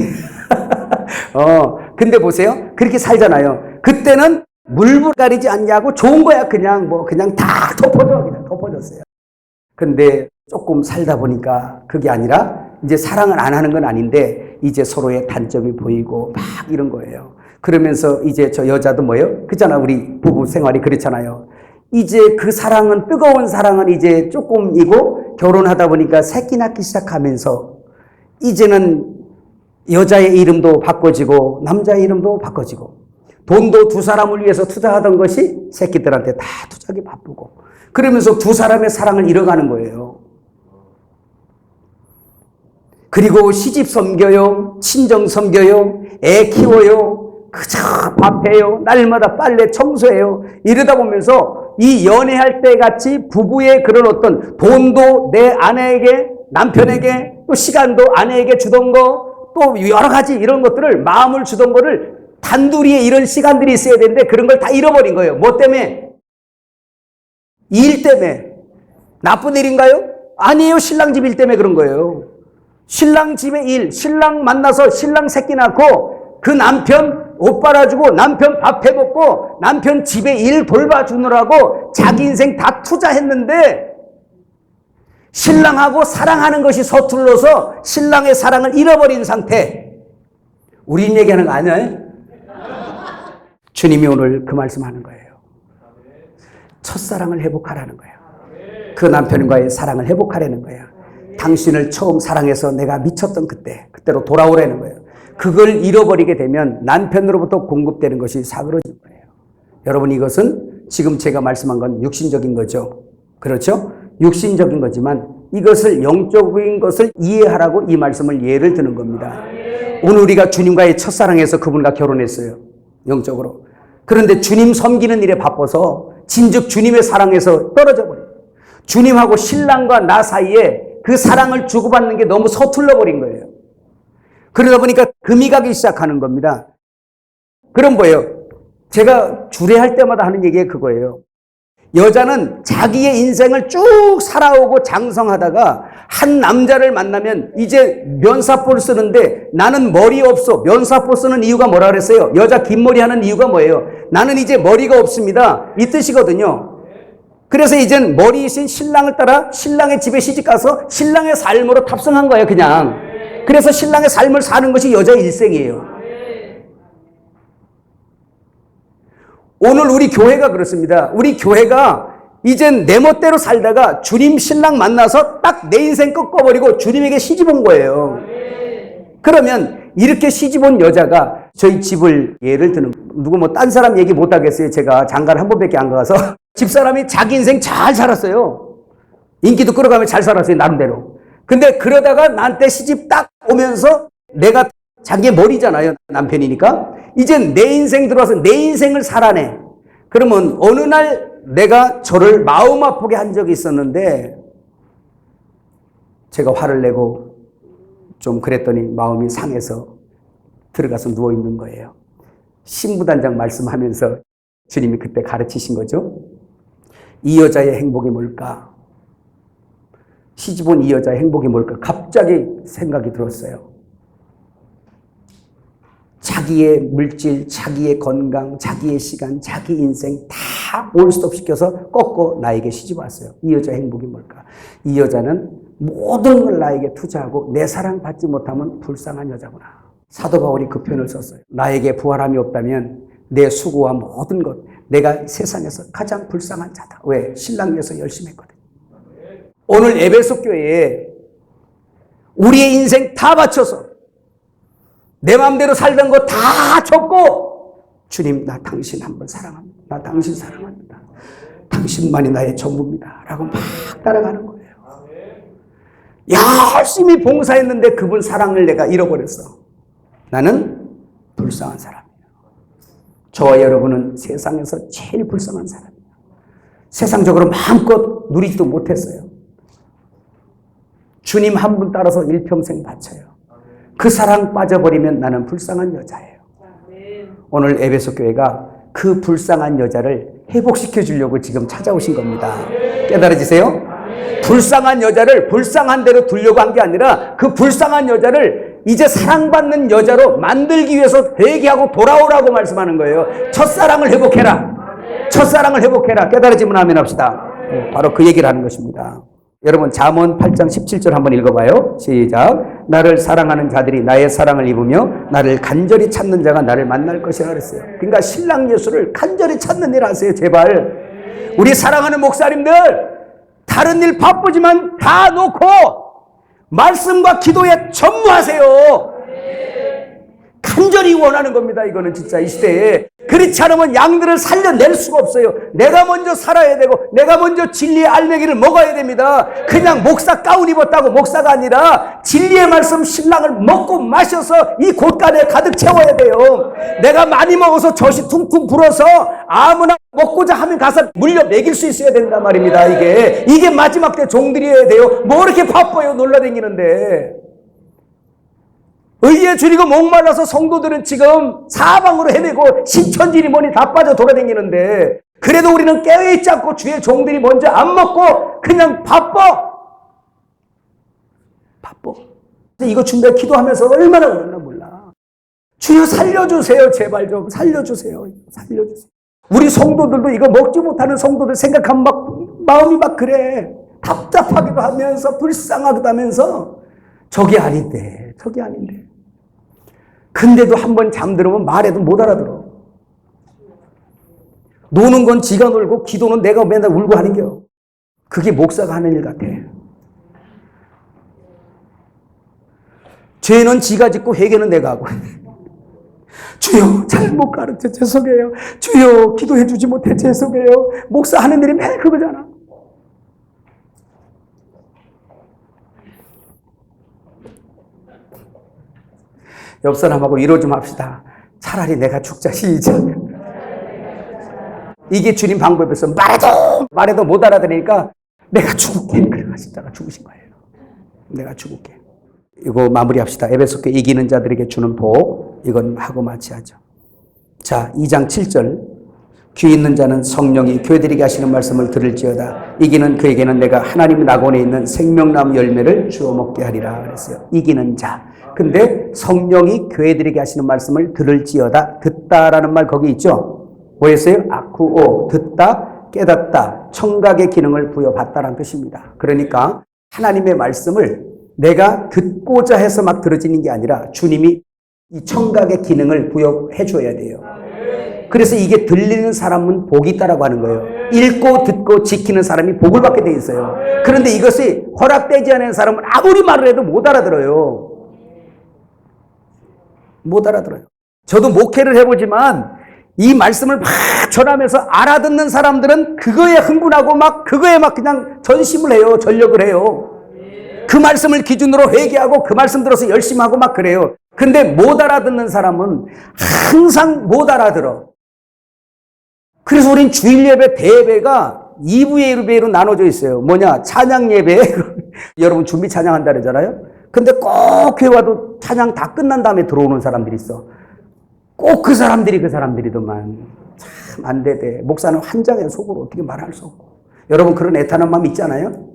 S1: 근데 보세요. 그렇게 살잖아요. 그때는 물불 가리지 않냐고 좋은 거야. 그냥 다 덮어졌어요. 근데 조금 살다 보니까 그게 아니라 이제 사랑을 안 하는 건 아닌데 이제 서로의 단점이 보이고 막 이런 거예요. 그러면서 이제 저 여자도 뭐예요? 그잖아. 우리 부부 생활이 그렇잖아요. 이제 그 사랑은, 뜨거운 사랑은 이제 조금이고 결혼하다 보니까 새끼 낳기 시작하면서 이제는 여자의 이름도 바꿔지고 남자의 이름도 바꿔지고 돈도 두 사람을 위해서 투자하던 것이 새끼들한테 다 투자하기 바쁘고 그러면서 두 사람의 사랑을 잃어가는 거예요. 그리고 시집 섬겨요, 친정 섬겨요, 애 키워요, 그저 밥해요, 날마다 빨래 청소해요. 이러다 보면서 이 연애할 때 같이 부부의 그런 어떤 돈도 내 아내에게, 남편에게, 또 시간도 아내에게 주던 거, 또 여러 가지 이런 것들을, 마음을 주던 거를 단둘이의 이런 시간들이 있어야 되는데 그런 걸 다 잃어버린 거예요. 뭐 때문에? 일 때문에. 나쁜 일인가요? 아니에요. 신랑 집 일 때문에 그런 거예요. 신랑 집의 일, 신랑 만나서 신랑 새끼 낳고 그 남편 옷 빨아주고 남편 밥 해먹고 남편 집에 일 돌봐주느라고 자기 인생 다 투자했는데 신랑하고 사랑하는 것이 서툴러서 신랑의 사랑을 잃어버린 상태. 우린 얘기하는 거 아니에요? 주님이 오늘 그 말씀하는 거예요. 첫사랑을 회복하라는 거예요. 그 남편과의 사랑을 회복하라는 거예요. 당신을 처음 사랑해서 내가 미쳤던 그때로 돌아오라는 거예요. 그걸 잃어버리게 되면 남편으로부터 공급되는 것이 사그러질 거예요. 여러분, 이것은 지금 제가 말씀한 건 육신적인 거죠. 그렇죠? 육신적인 거지만 이것을 영적인 것을 이해하라고 이 말씀을 예를 드는 겁니다. 오늘 우리가 주님과의 첫사랑에서 그분과 결혼했어요. 영적으로. 그런데 주님 섬기는 일에 바빠서 진즉 주님의 사랑에서 떨어져 버려요. 주님하고 신랑과 나 사이에 그 사랑을 주고받는 게 너무 서툴러 버린 거예요. 그러다 보니까 금이 가기 시작하는 겁니다. 그럼 뭐예요? 제가 주례할 때마다 하는 얘기가 그거예요. 여자는 자기의 인생을 쭉 살아오고 장성하다가 한 남자를 만나면 이제 면사포를 쓰는데 나는 머리 없어. 면사포 쓰는 이유가 뭐라 그랬어요? 여자 긴 머리 하는 이유가 뭐예요? 나는 이제 머리가 없습니다. 이 뜻이거든요. 그래서 이젠 머리이신 신랑을 따라 신랑의 집에 시집가서 신랑의 삶으로 탑승한 거예요, 그냥. 그래서 신랑의 삶을 사는 것이 여자의 일생이에요. 오늘 우리 교회가 그렇습니다. 우리 교회가 이젠 내 멋대로 살다가 주님 신랑 만나서 딱 내 인생 꺾어버리고 주님에게 시집 온 거예요. 그러면 이렇게 시집 온 여자가 저희 집을 예를 들면 누구 뭐 딴 사람 얘기 못 하겠어요. 제가 장가를 한 번밖에 안 가서 집사람이 자기 인생 잘 살았어요. 인기도 끌어가며 잘 살았어요. 나름대로. 근데 그러다가 나한테 시집 딱 오면서 내가 자기의 머리잖아요. 남편이니까. 이젠 내 인생 들어와서 내 인생을 살아내. 그러면 어느 날 내가 저를 마음 아프게 한 적이 있었는데 제가 화를 내고 좀 그랬더니 마음이 상해서 들어가서 누워있는 거예요. 신부단장 말씀하면서 주님이 그때 가르치신 거죠. 이 여자의 행복이 뭘까? 시집 온 이 여자의 행복이 뭘까? 갑자기 생각이 들었어요. 자기의 물질, 자기의 건강, 자기의 시간, 자기 인생 다 올스톱 시켜서 꺾고 나에게 시집 왔어요. 이 여자의 행복이 뭘까? 이 여자는 모든 걸 나에게 투자하고 내 사랑 받지 못하면 불쌍한 여자구나. 사도 바울이 그 표현을 썼어요. 나에게 부활함이 없다면 내 수고와 모든 것, 내가 세상에서 가장 불쌍한 자다. 왜? 신랑 위해서 열심히 했거든. 오늘 에베소 교회에 우리의 인생 다 바쳐서 내 마음대로 살던 거 다 접고 주님, 나 당신 한번 사랑합니다. 나 당신 사랑합니다. 당신만이 나의 전부입니다. 라고 막 따라가는 거예요. 열심히 봉사했는데 그분 사랑을 내가 잃어버렸어. 나는 불쌍한 사람이에요. 저와 여러분은 세상에서 제일 불쌍한 사람이에요. 세상적으로 마음껏 누리지도 못했어요. 주님 한 분 따라서 일평생 바쳐요. 그 사랑 빠져버리면 나는 불쌍한 여자예요. 오늘 에베소 교회가 그 불쌍한 여자를 회복시켜 주려고 지금 찾아오신 겁니다. 깨달아지세요? 불쌍한 여자를 불쌍한 대로 두려고 한 게 아니라 그 불쌍한 여자를 이제 사랑받는 여자로 만들기 위해서 회개하고 돌아오라고 말씀하는 거예요. 첫사랑을 회복해라. 첫사랑을 회복해라. 깨달아지면 아멘 합시다. 바로 그 얘기를 하는 것입니다. 여러분 잠언 8장 17절 한번 읽어봐요. 시작. 나를 사랑하는 자들이 나의 사랑을 입으며 나를 간절히 찾는 자가 나를 만날 것이라 그랬어요. 그러니까 신랑 예수를 간절히 찾는 일 하세요. 제발. 우리 사랑하는 목사님들 다른 일 바쁘지만 다 놓고 말씀과 기도에 전무하세요. 간절히 원하는 겁니다. 이거는 진짜 이 시대에. 그렇지 않으면 양들을 살려낼 수가 없어요. 내가 먼저 살아야 되고 내가 먼저 진리의 알맹이를 먹어야 됩니다. 그냥 목사 가운 입었다고 목사가 아니라 진리의 말씀 신랑을 먹고 마셔서 이 곳간에 가득 채워야 돼요. 내가 많이 먹어서 젖이 퉁퉁 불어서 아무나 먹고자 하면 가서 물려 먹일 수 있어야 된단 말입니다. 이게 마지막 때 종들이어야 돼요. 뭐 이렇게 바빠요. 놀라다니는데. 의에 줄이고 목말라서 성도들은 지금 사방으로 헤매고 신천지니 뭐니 다 빠져 돌아다니는데 그래도 우리는 깨어있지 않고 주의 종들이 먼저 안 먹고 그냥 바빠. 이거 준비해 기도하면서 얼마나 그랬나 몰라. 주여 살려주세요. 제발 좀 살려주세요. 우리 성도들도 이거 먹지 못하는 성도들 생각하면 마음이 막 그래. 답답하기도 하면서 불쌍하기도 하면서 저게 아닌데. 근데도 한번 잠들으면 말해도 못 알아들어. 노는 건 지가 놀고 기도는 내가 맨날 울고 하는겨. 그게 목사가 하는 일 같아. 죄는 지가 짓고 회개는 내가 하고. 주여 잘못 가르쳐 죄송해요. 주여 기도해 주지 못해 죄송해요. 목사 하는 일이 매일 그거잖아. 옆 사람하고 위로 좀 합시다. 차라리 내가 죽자. 시작. 이게 주님 방법에서 말해도 못 알아들으니까 내가 죽을게. 그래서 십자가 죽으신 거예요. 내가 죽을게. 이거 마무리합시다. 에베소교회 이기는 자들에게 주는 복. 이건 하고 마치하죠. 자, 2장 7절. 귀 있는 자는 성령이 교회들에게 하시는 말씀을 들을지어다. 이기는 그에게는 내가 하나님 낙원에 있는 생명나무 열매를 주어 먹게 하리라 그랬어요. 이기는 자. 근데 성령이 교회들에게 하시는 말씀을 들을지어다. 듣다라는 말 거기 있죠. 뭐였어요? 아쿠오. 듣다. 깨닫다, 청각의 기능을 부여받다라는 뜻입니다. 그러니까 하나님의 말씀을 내가 듣고자 해서 막 들어지는 게 아니라 주님이 이 청각의 기능을 부여해 줘야 돼요. 그래서 이게 들리는 사람은 복이 있다라고 하는 거예요. 읽고 듣고 지키는 사람이 복을 받게 돼 있어요. 그런데 이것이 허락되지 않은 사람은 아무리 말을 해도 못 알아들어요. 못 알아들어요. 저도 목회를 해보지만 이 말씀을 막 전하면서 알아듣는 사람들은 그거에 흥분하고 막 그거에 막 그냥 전심을 해요. 전력을 해요. 그 말씀을 기준으로 회개하고 그 말씀 들어서 열심히 하고 막 그래요. 근데 못 알아듣는 사람은 항상 못 알아들어. 그래서 우린 주일 예배, 대예배가 2부의 1부로 나눠져 있어요. 뭐냐? 찬양 예배. 여러분 준비 찬양한다 그러잖아요. 근데 꼭 교회 와도 찬양 다 끝난 다음에 들어오는 사람들이 있어. 꼭 그 사람들이더만. 참 안 되대. 목사는 환장해 속으로 어떻게 말할 수 없고. 여러분 그런 애타는 마음 있잖아요.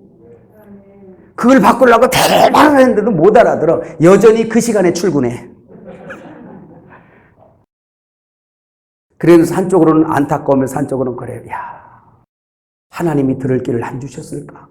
S1: 그걸 바꾸려고 대단을 했는데도 못 알아들어. 여전히 그 시간에 출근해. 그래서 한쪽으로는 안타까우면서 한쪽으로는 그래요. 야, 하나님이 들을 길을 안 주셨을까?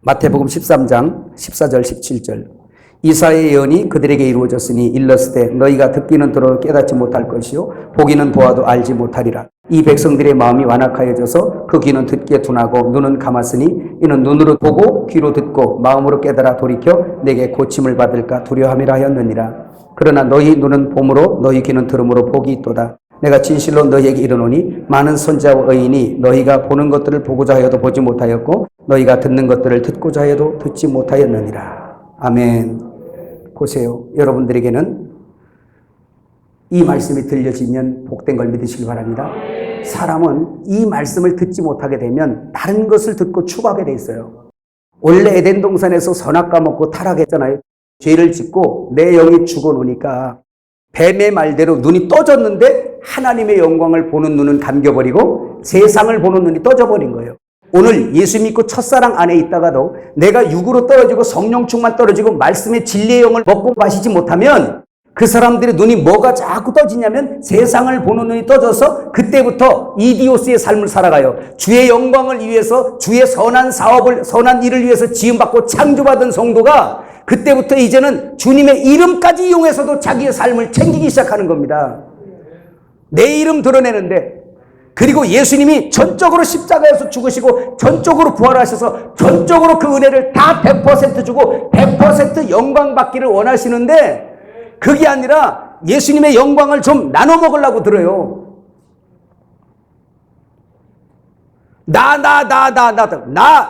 S1: 마태복음 13장 14절 17절 이사야의 예언이 그들에게 이루어졌으니 일렀으되 너희가 듣기는 들어 깨닫지 못할 것이요 보기는 보아도 알지 못하리라. 이 백성들의 마음이 완악하여져서 그 귀는 듣기에 둔하고 눈은 감았으니 이는 눈으로 보고 귀로 듣고 마음으로 깨달아 돌이켜 내게 고침을 받을까 두려워함이라 하였느니라. 그러나 너희 눈은 봄으로 너희 귀는 들음으로 복이 있도다. 내가 진실로 너희에게 이르노니 많은 선지자와 의인이 너희가 보는 것들을 보고자 하여도 보지 못하였고 너희가 듣는 것들을 듣고자 하여도 듣지 못하였느니라. 아멘. 보세요. 여러분들에게는 이 말씀이 들려지면 복된 걸 믿으시길 바랍니다. 사람은 이 말씀을 듣지 못하게 되면 다른 것을 듣고 추구하게 돼 있어요. 원래 에덴 동산에서 선악 까먹고 타락했잖아요. 죄를 짓고 내 영이 죽어놓으니까 뱀의 말대로 눈이 떠졌는데 하나님의 영광을 보는 눈은 감겨버리고 세상을 보는 눈이 떠져버린 거예요. 오늘 예수 믿고 첫사랑 안에 있다가도 내가 육으로 떨어지고 성령 충만 떨어지고 말씀의 진리의 영을 먹고 마시지 못하면 그 사람들의 눈이 뭐가 자꾸 떠지냐면 세상을 보는 눈이 떠져서 그때부터 이디오스의 삶을 살아가요. 주의 영광을 위해서 주의 선한 사업을 선한 일을 위해서 지음받고 창조받은 성도가 그때부터 이제는 주님의 이름까지 이용해서도 자기의 삶을 챙기기 시작하는 겁니다. 내 이름 드러내는데 그리고 예수님이 전적으로 십자가에서 죽으시고 전적으로 부활하셔서 전적으로 그 은혜를 다 100% 주고 100% 영광 받기를 원하시는데 그게 아니라 예수님의 영광을 좀 나눠 먹으려고 들어요.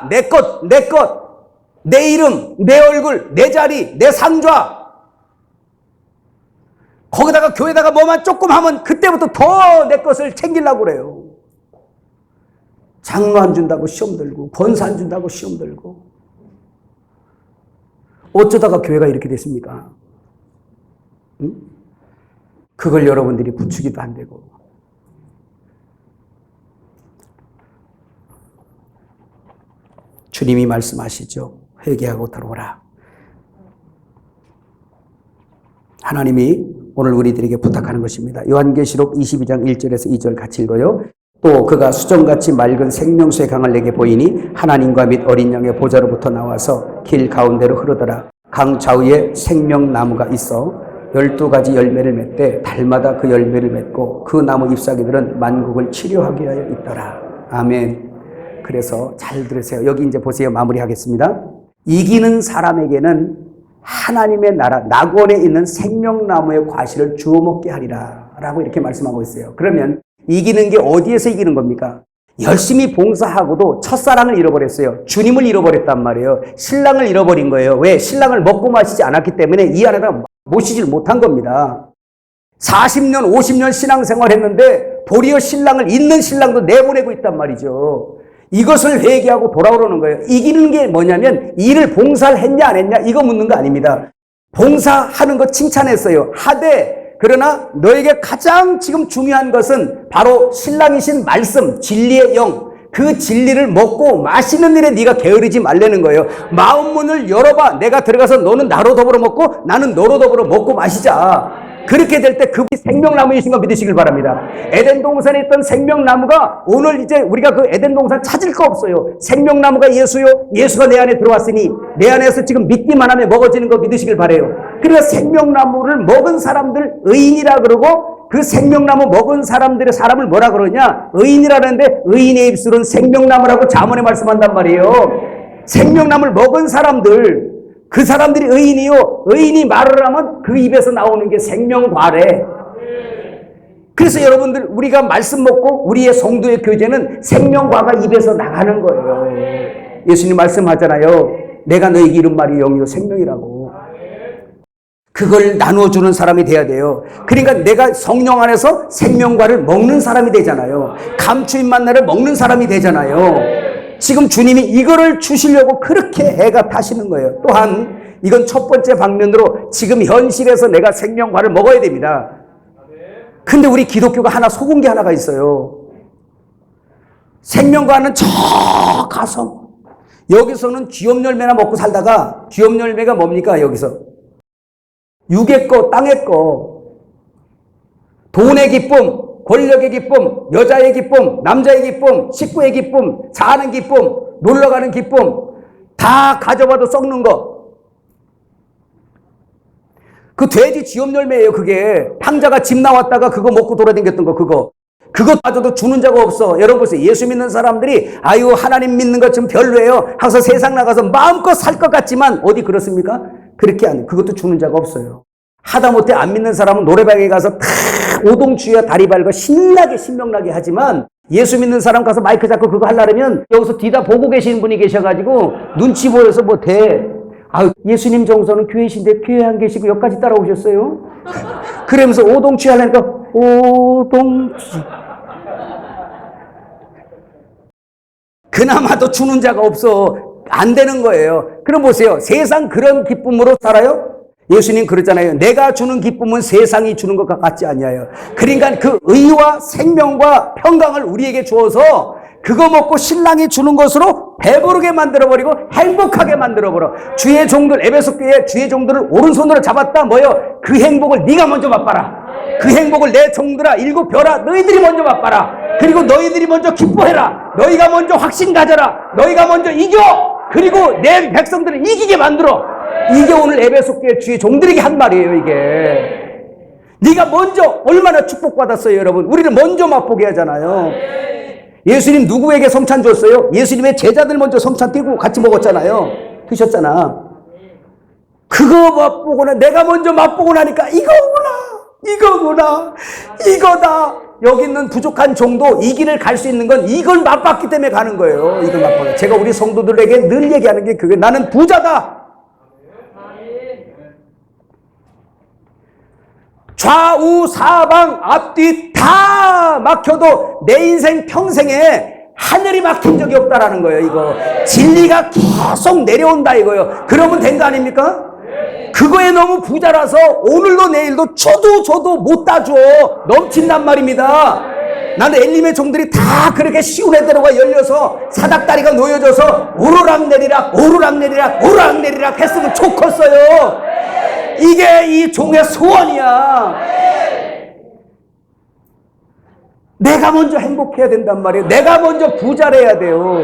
S1: 내 것, 내 이름, 내 얼굴, 내 자리, 내 상좌. 거기다가 교회다가 뭐만 조금 하면 그때부터 더 내 것을 챙기려고 그래요. 장로 안 준다고 시험 들고 권사 안 준다고 시험 들고 어쩌다가 교회가 이렇게 됐습니까? 응? 그걸 여러분들이 부추기도 안 되고 주님이 말씀하시죠. 회개하고 들어오라. 하나님이 오늘 우리들에게 부탁하는 것입니다. 요한계시록 22장 1절에서 2절 같이 읽어요. 또 그가 수정같이 맑은 생명수의 강을 내게 보이니 하나님과 및 어린 양의 보좌로부터 나와서 길 가운데로 흐르더라. 강 좌우에 생명나무가 있어 12가지 열매를 맺되 달마다 그 열매를 맺고 그 나무 잎사귀들은 만국을 치료하게 하여 있더라. 아멘. 그래서 잘 들으세요. 여기 이제 보세요. 마무리하겠습니다. 이기는 사람에게는 하나님의 나라 낙원에 있는 생명나무의 과실을 주워 먹게 하리라 라고 이렇게 말씀하고 있어요. 그러면 이기는 게 어디에서 이기는 겁니까? 열심히 봉사하고도 첫사랑을 잃어버렸어요. 주님을 잃어버렸단 말이에요. 신랑을 잃어버린 거예요. 왜? 신랑을 먹고 마시지 않았기 때문에 이 안에다 모시질 못한 겁니다. 40년 50년 신앙생활 했는데 도리어 신랑을 있는 신랑도 내보내고 있단 말이죠. 이것을 회개하고 돌아오라는 거예요. 이기는 게 뭐냐면 일을 봉사를 했냐 안 했냐 이거 묻는 거 아닙니다. 봉사하는 거 칭찬했어요. 하되 그러나 너에게 가장 지금 중요한 것은 바로 신랑이신 말씀, 진리의 영, 그 진리를 먹고 마시는 일에 네가 게으르지 말라는 거예요. 마음 문을 열어봐. 내가 들어가서 너는 나로 더불어 먹고 나는 너로 더불어 먹고 마시자. 그렇게 될 때 그분이 생명나무이신 거 믿으시길 바랍니다. 에덴 동산에 있던 생명나무가 오늘 이제 우리가 그 에덴 동산 찾을 거 없어요. 생명나무가 예수요. 예수가 내 안에 들어왔으니 내 안에서 지금 믿기만 하면 먹어지는 거 믿으시길 바라요. 그러니까 생명나무를 먹은 사람들 의인이라 그러고 그 생명나무 먹은 사람들의 사람을 뭐라 그러냐? 의인이라는데 의인의 입술은 생명나무라고 잠언에 말씀한단 말이에요. 생명나무를 먹은 사람들, 그 사람들이 의인이요. 의인이 말을 하면 그 입에서 나오는 게 생명과래. 그래서 여러분들 우리가 말씀 먹고 우리의 성도의 교제는 생명과가 입에서 나가는 거예요. 예수님 말씀하잖아요. 내가 너에게 이른 말이 영이요 생명이라고. 그걸 나눠주는 사람이 돼야 돼요. 그러니까 내가 성령 안에서 생명과를 먹는 사람이 되잖아요. 감추인 만나를 먹는 사람이 되잖아요. 지금 주님이 이거를 주시려고 그렇게 애가 타시는 거예요. 또한 이건 첫 번째 방면으로 지금 현실에서 내가 생명과를 먹어야 됩니다. 근데 우리 기독교가 하나 속은 게 하나가 있어요. 생명과는 저 가서 여기서는 귀염 열매나 먹고 살다가 귀염 열매가 뭡니까 여기서? 육의 거, 땅의 거, 돈의 기쁨, 권력의 기쁨, 여자의 기쁨, 남자의 기쁨, 식구의 기쁨, 사는 기쁨, 놀러가는 기쁨 다 가져봐도 썩는 거. 그 돼지 쥐염 열매예요. 그게 탕자가 집 나왔다가 그거 먹고 돌아다녔던 거 그거 가져도 주는 자가 없어. 여러분 보세요. 예수 믿는 사람들이 아유 하나님 믿는 것 좀 별로예요 하면서 세상 나가서 마음껏 살 것 같지만 어디 그렇습니까? 그렇게 안 돼. 그것도 주는 자가 없어요. 하다못해 안 믿는 사람은 노래방에 가서 다 오동추야 다리 밟아 신나게 신명나게 하지만 예수 믿는 사람 가서 마이크 잡고 그거 하려면 여기서 뒤다 보고 계시는 분이 계셔가지고 눈치 보여서 뭐 돼. 아 예수님 정서는 교회신데 교회 안 계시고 여기까지 따라오셨어요? 그러면서 오동추 하려니까 오동추. 그나마도 주는 자가 없어. 안 되는 거예요. 그럼 보세요. 세상 그런 기쁨으로 살아요? 예수님 그러잖아요. 내가 주는 기쁨은 세상이 주는 것과 같지 아니하여. 그러니까 그 의와 생명과 평강을 우리에게 주어서 그거 먹고 신랑이 주는 것으로 배부르게 만들어버리고 행복하게 만들어버려. 주의 종들, 에베소 교회 주의 종들을 오른손으로 잡았다. 뭐요? 그 행복을 네가 먼저 맛봐라. 그 행복을 내 종들아 일곱 별아 너희들이 먼저 맛봐라. 그리고 너희들이 먼저 기뻐해라. 너희가 먼저 확신 가져라. 너희가 먼저 이겨. 그리고 내 백성들을 이기게 만들어. 이게 오늘 에베소 교회 주의 종들에게 한 말이에요. 이게 네가 먼저 얼마나 축복받았어요. 여러분 우리를 먼저 맛보게 하잖아요. 예수님 누구에게 성찬 줬어요? 예수님의 제자들 먼저 성찬 띄고 같이 먹었잖아요. 드셨잖아. 그거 맛보고는 내가 먼저 맛보고 나니까 이거구나 이거다. 여기 있는 부족한 종도 이 길을 갈 수 있는 건 이걸 맛봤기 때문에 가는 거예요. 이걸 맛보고 제가 우리 성도들에게 늘 얘기하는 게 그게 나는 부자다. 좌우 사방 앞뒤 다 막혀도 내 인생 평생에 하늘이 막힌 적이 없다라는 거예요. 이거 진리가 계속 내려온다 이거예요. 그러면 된 거 아닙니까? 그거에 너무 부자라서 오늘도 내일도 줘도 못 따줘 넘친단 말입니다. 나는 엘림의 종들이 다 그렇게 시온의 대로가 열려서 사닥다리가 놓여져서 오르락내리락 했으면 좋겠어요. 이게 이 종의 소원이야. 내가 먼저 행복해야 된단 말이에요. 내가 먼저 부자래야 돼요.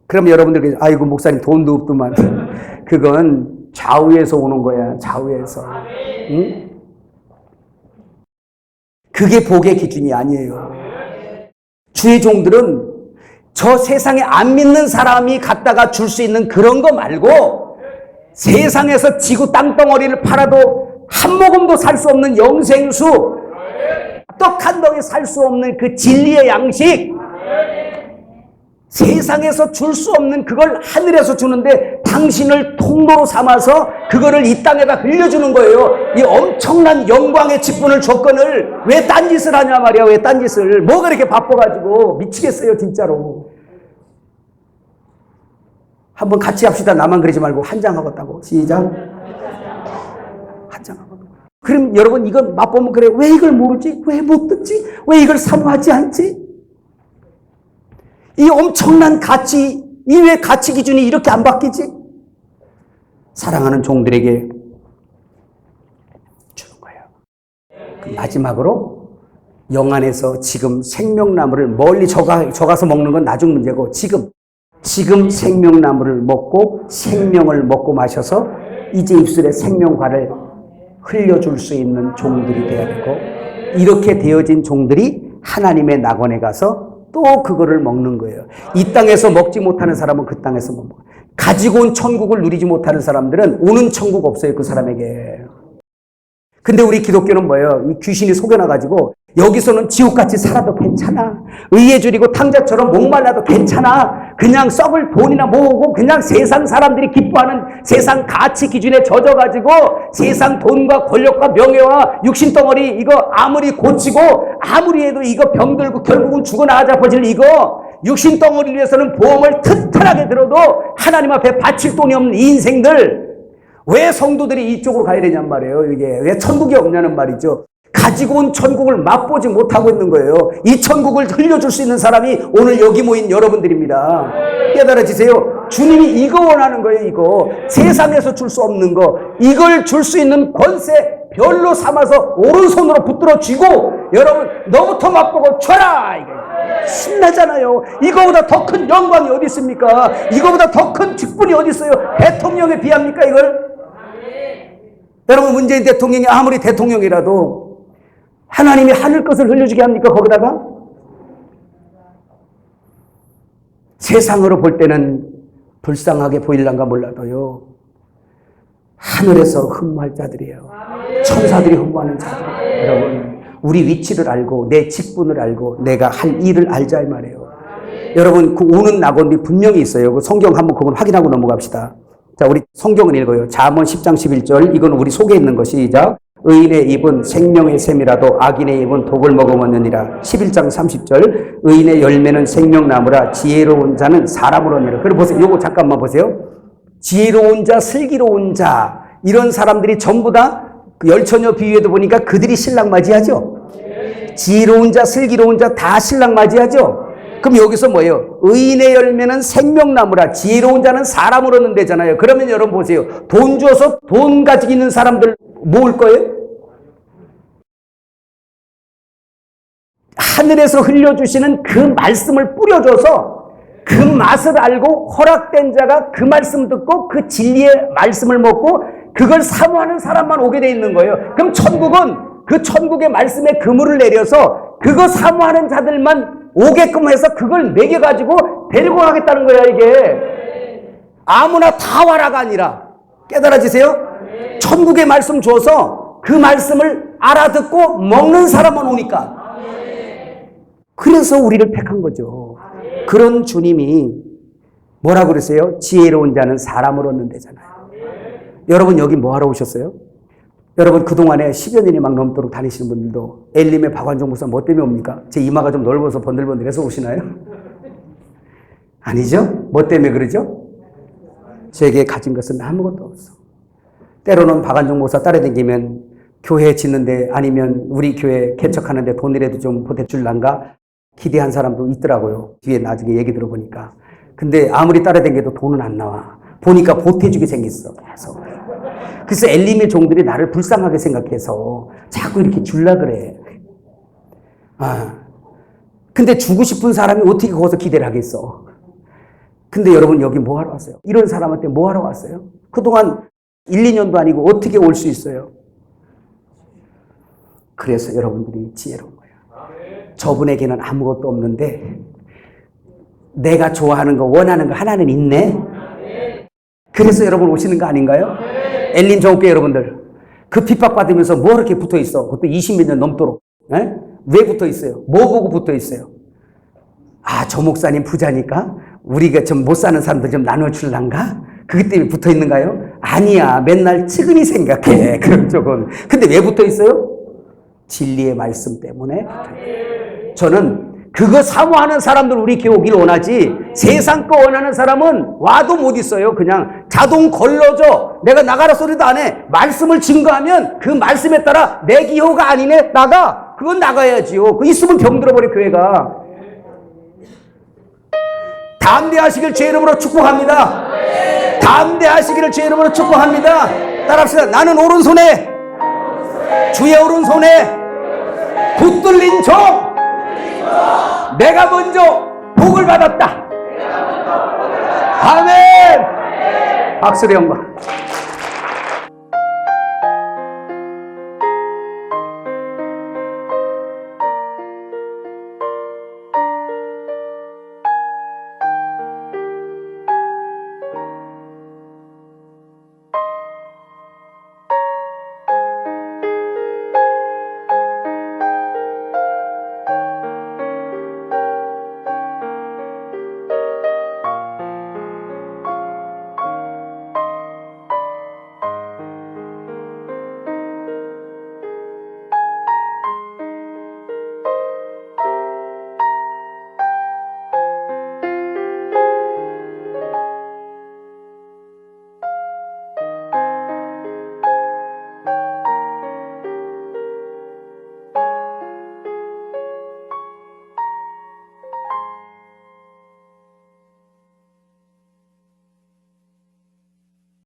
S1: 그럼 여러분들 아이고 목사님 돈도 없더만. 그건 좌우에서 오는 거야. 좌우에서. 응? 그게 복의 기준이 아니에요. 주의 종들은 저 세상에 안 믿는 사람이 갖다가 줄 수 있는 그런 거 말고 세상에서 지구 땅덩어리를 팔아도 한 모금도 살 수 없는 영생수, 떡 한 덩이 살 수 없는 그 진리의 양식, 세상에서 줄 수 없는 그걸 하늘에서 주는데 당신을 통로로 삼아서 그거를 이 땅에다 흘려주는 거예요. 이 엄청난 영광의 직분을 조건을 왜 딴짓을 하냐 말이야. 왜 딴짓을. 뭐가 이렇게 바빠가지고 미치겠어요 진짜로. 한번 같이 합시다. 나만 그러지 말고 한 장 하겠다고. 시작. 한 장 하고. 그럼 여러분 이거 맛보면 그래. 왜 이걸 모르지? 왜 못 듣지? 왜 이걸 사모하지 않지? 이 엄청난 가치, 이 왜 가치 기준이 이렇게 안 바뀌지? 사랑하는 종들에게 마지막으로 영안에서 지금 생명나무를 멀리 저가서 먹는 건 나중 문제고 지금 생명나무를 먹고 생명을 먹고 마셔서 이제 입술에 생명과를 흘려줄 수 있는 종들이 되어야 되고, 이렇게 되어진 종들이 하나님의 낙원에 가서 또 그거를 먹는 거예요. 이 땅에서 먹지 못하는 사람은 그 땅에서 못 먹어요. 가지고 온 천국을 누리지 못하는 사람들은 오는 천국 없어요, 그 사람에게. 근데 우리 기독교는 뭐예요? 이 귀신이 속여놔가지고 여기서는 지옥같이 살아도 괜찮아. 의에 줄이고 탕자처럼 목말라도 괜찮아. 그냥 썩을 돈이나 모으고 그냥 세상 사람들이 기뻐하는 세상 가치 기준에 젖어가지고 세상 돈과 권력과 명예와 육신덩어리 이거 아무리 고치고 아무리 해도 이거 병들고 결국은 죽어나가자 퍼질 이거 육신덩어리를 위해서는 보험을 튼튼하게 들어도 하나님 앞에 바칠 돈이 없는 이 인생들, 왜 성도들이 이쪽으로 가야 되냔 말이에요. 이게 왜 천국이 없냐는 말이죠. 가지고 온 천국을 맛보지 못하고 있는 거예요. 이 천국을 흘려줄 수 있는 사람이 오늘 여기 모인 여러분들입니다. 깨달아지세요. 주님이 이거 원하는 거예요. 이거 세상에서 줄 수 없는 거, 이걸 줄 수 있는 권세 별로 삼아서 오른손으로 붙들어 쥐고 여러분 너부터 맛보고 쳐라. 이거 신나잖아요. 이거보다 더 큰 영광이 어디 있습니까? 이거보다 더 큰 직분이 어디 있어요? 대통령에 비합니까 이걸? 여러분, 문재인 대통령이 아무리 대통령이라도 하나님이 하늘 것을 흘려주게 합니까? 거기다가? 세상으로 볼 때는 불쌍하게 보일란가 몰라도요, 하늘에서 흠모할 자들이에요. 천사들이 흠모하는 자들이에요. 여러분, 우리 위치를 알고 내 직분을 알고 내가 할 일을 알자 이 말이에요. 여러분, 그 오는 낙원이 분명히 있어요. 그 성경 한번 그건 확인하고 넘어갑시다. 자, 우리 성경을 읽어요. 잠언 10장 11절. 이건 우리 속에 있는 거. 시작. 의인의 입은 생명의 샘이라도 악인의 입은 독을 먹어먹느니라. 11장 30절. 의인의 열매는 생명나무라 지혜로운 자는 사람으로 내라. 그래 보세요. 요거 잠깐만 보세요. 지혜로운 자, 슬기로운 자, 이런 사람들이 전부 다 그 열처녀 비유에도 보니까 그들이 신랑 맞이하죠. 지혜로운 자, 슬기로운 자 다 신랑 맞이하죠. 그럼 여기서 뭐예요? 의인의 열매는 생명나무라 지혜로운 자는 사람으로 얻는 데잖아요. 그러면 여러분 보세요. 돈 줘서 돈 가지고 있는 사람들 모을 거예요? 하늘에서 흘려주시는 그 말씀을 뿌려줘서 그 맛을 알고 허락된 자가 그 말씀 듣고 그 진리의 말씀을 먹고 그걸 사모하는 사람만 오게 돼 있는 거예요. 그럼 천국은 그 천국의 말씀에 그물을 내려서 그거 사모하는 자들만 오게끔 해서 그걸 먹여가지고 데리고 가겠다는 거야. 이게 아무나 다 와라가 아니라, 깨달아지세요? 천국의 말씀 줘서 그 말씀을 알아듣고 먹는 사람만 오니까. 그래서 우리를 택한 거죠. 그런 주님이 뭐라고 그랬어요? 지혜로운 자는 사람을 얻는 데잖아요. 여러분, 여기 뭐 하러 오셨어요? 여러분, 그동안에 10여 년이 막 넘도록 다니시는 분들도 엘림의 박완종 목사 뭐 때문에 옵니까? 제 이마가 좀 넓어서 번들번들해서 오시나요? 아니죠? 뭐 때문에 그러죠? 제게 가진 것은 아무것도 없어. 때로는 박완종 목사 따라다니면 교회 짓는데 아니면 우리 교회 개척하는데 돈이라도 좀 보태줄란가 기대한 사람도 있더라고요. 뒤에 나중에 얘기 들어보니까. 근데 아무리 따라다녀도 돈은 안 나와. 보니까 보태주게 생겼어. 계속. 그래서 엘림의 종들이 나를 불쌍하게 생각해서 자꾸 이렇게 줄라 그래. 근데 주고 싶은 사람이 어떻게 거기서 기대를 하겠어. 근데 여러분, 여기 뭐 하러 왔어요? 이런 사람한테 뭐 하러 왔어요? 그동안 1, 2년도 아니고 어떻게 올 수 있어요? 그래서 여러분들이 지혜로운 거예요. 저분에게는 아무것도 없는데 내가 좋아하는 거, 원하는 거 하나는 있네. 그래서 여러분 오시는 거 아닌가요? 엘림 정교회 여러분들, 그 핍박받으면서 뭐 이렇게 붙어 있어? 그것도 20몇 년 넘도록. 에? 왜 붙어 있어요? 뭐 보고 붙어 있어요? 저 목사님 부자니까 우리가 좀 못 사는 사람들 좀 나눠줄란가? 그것 때문에 붙어 있는가요? 아니야. 맨날 측은히 생각해. 그런 쪽은. 근데 왜 붙어 있어요? 진리의 말씀 때문에. 저는 그거 사모하는 사람들 우리 교회 오길 원하지, 세상 거 원하는 사람은 와도 못 있어요. 그냥 자동 걸러져. 내가 나가라 소리도 안 해. 말씀을 증거하면 그 말씀에 따라 내 기호가 아니네, 나가. 그건 나가야지요. 그 있으면 병들어버려 교회가. 담대하시길 주의 이름으로 축복합니다. 담대하시기를 주의 이름으로 축복합니다. 따라합시다. 나는 오른손에, 주의 오른손에 붙들린 종 내가 먼저 복을 받았다. 아멘. 박수로 영광.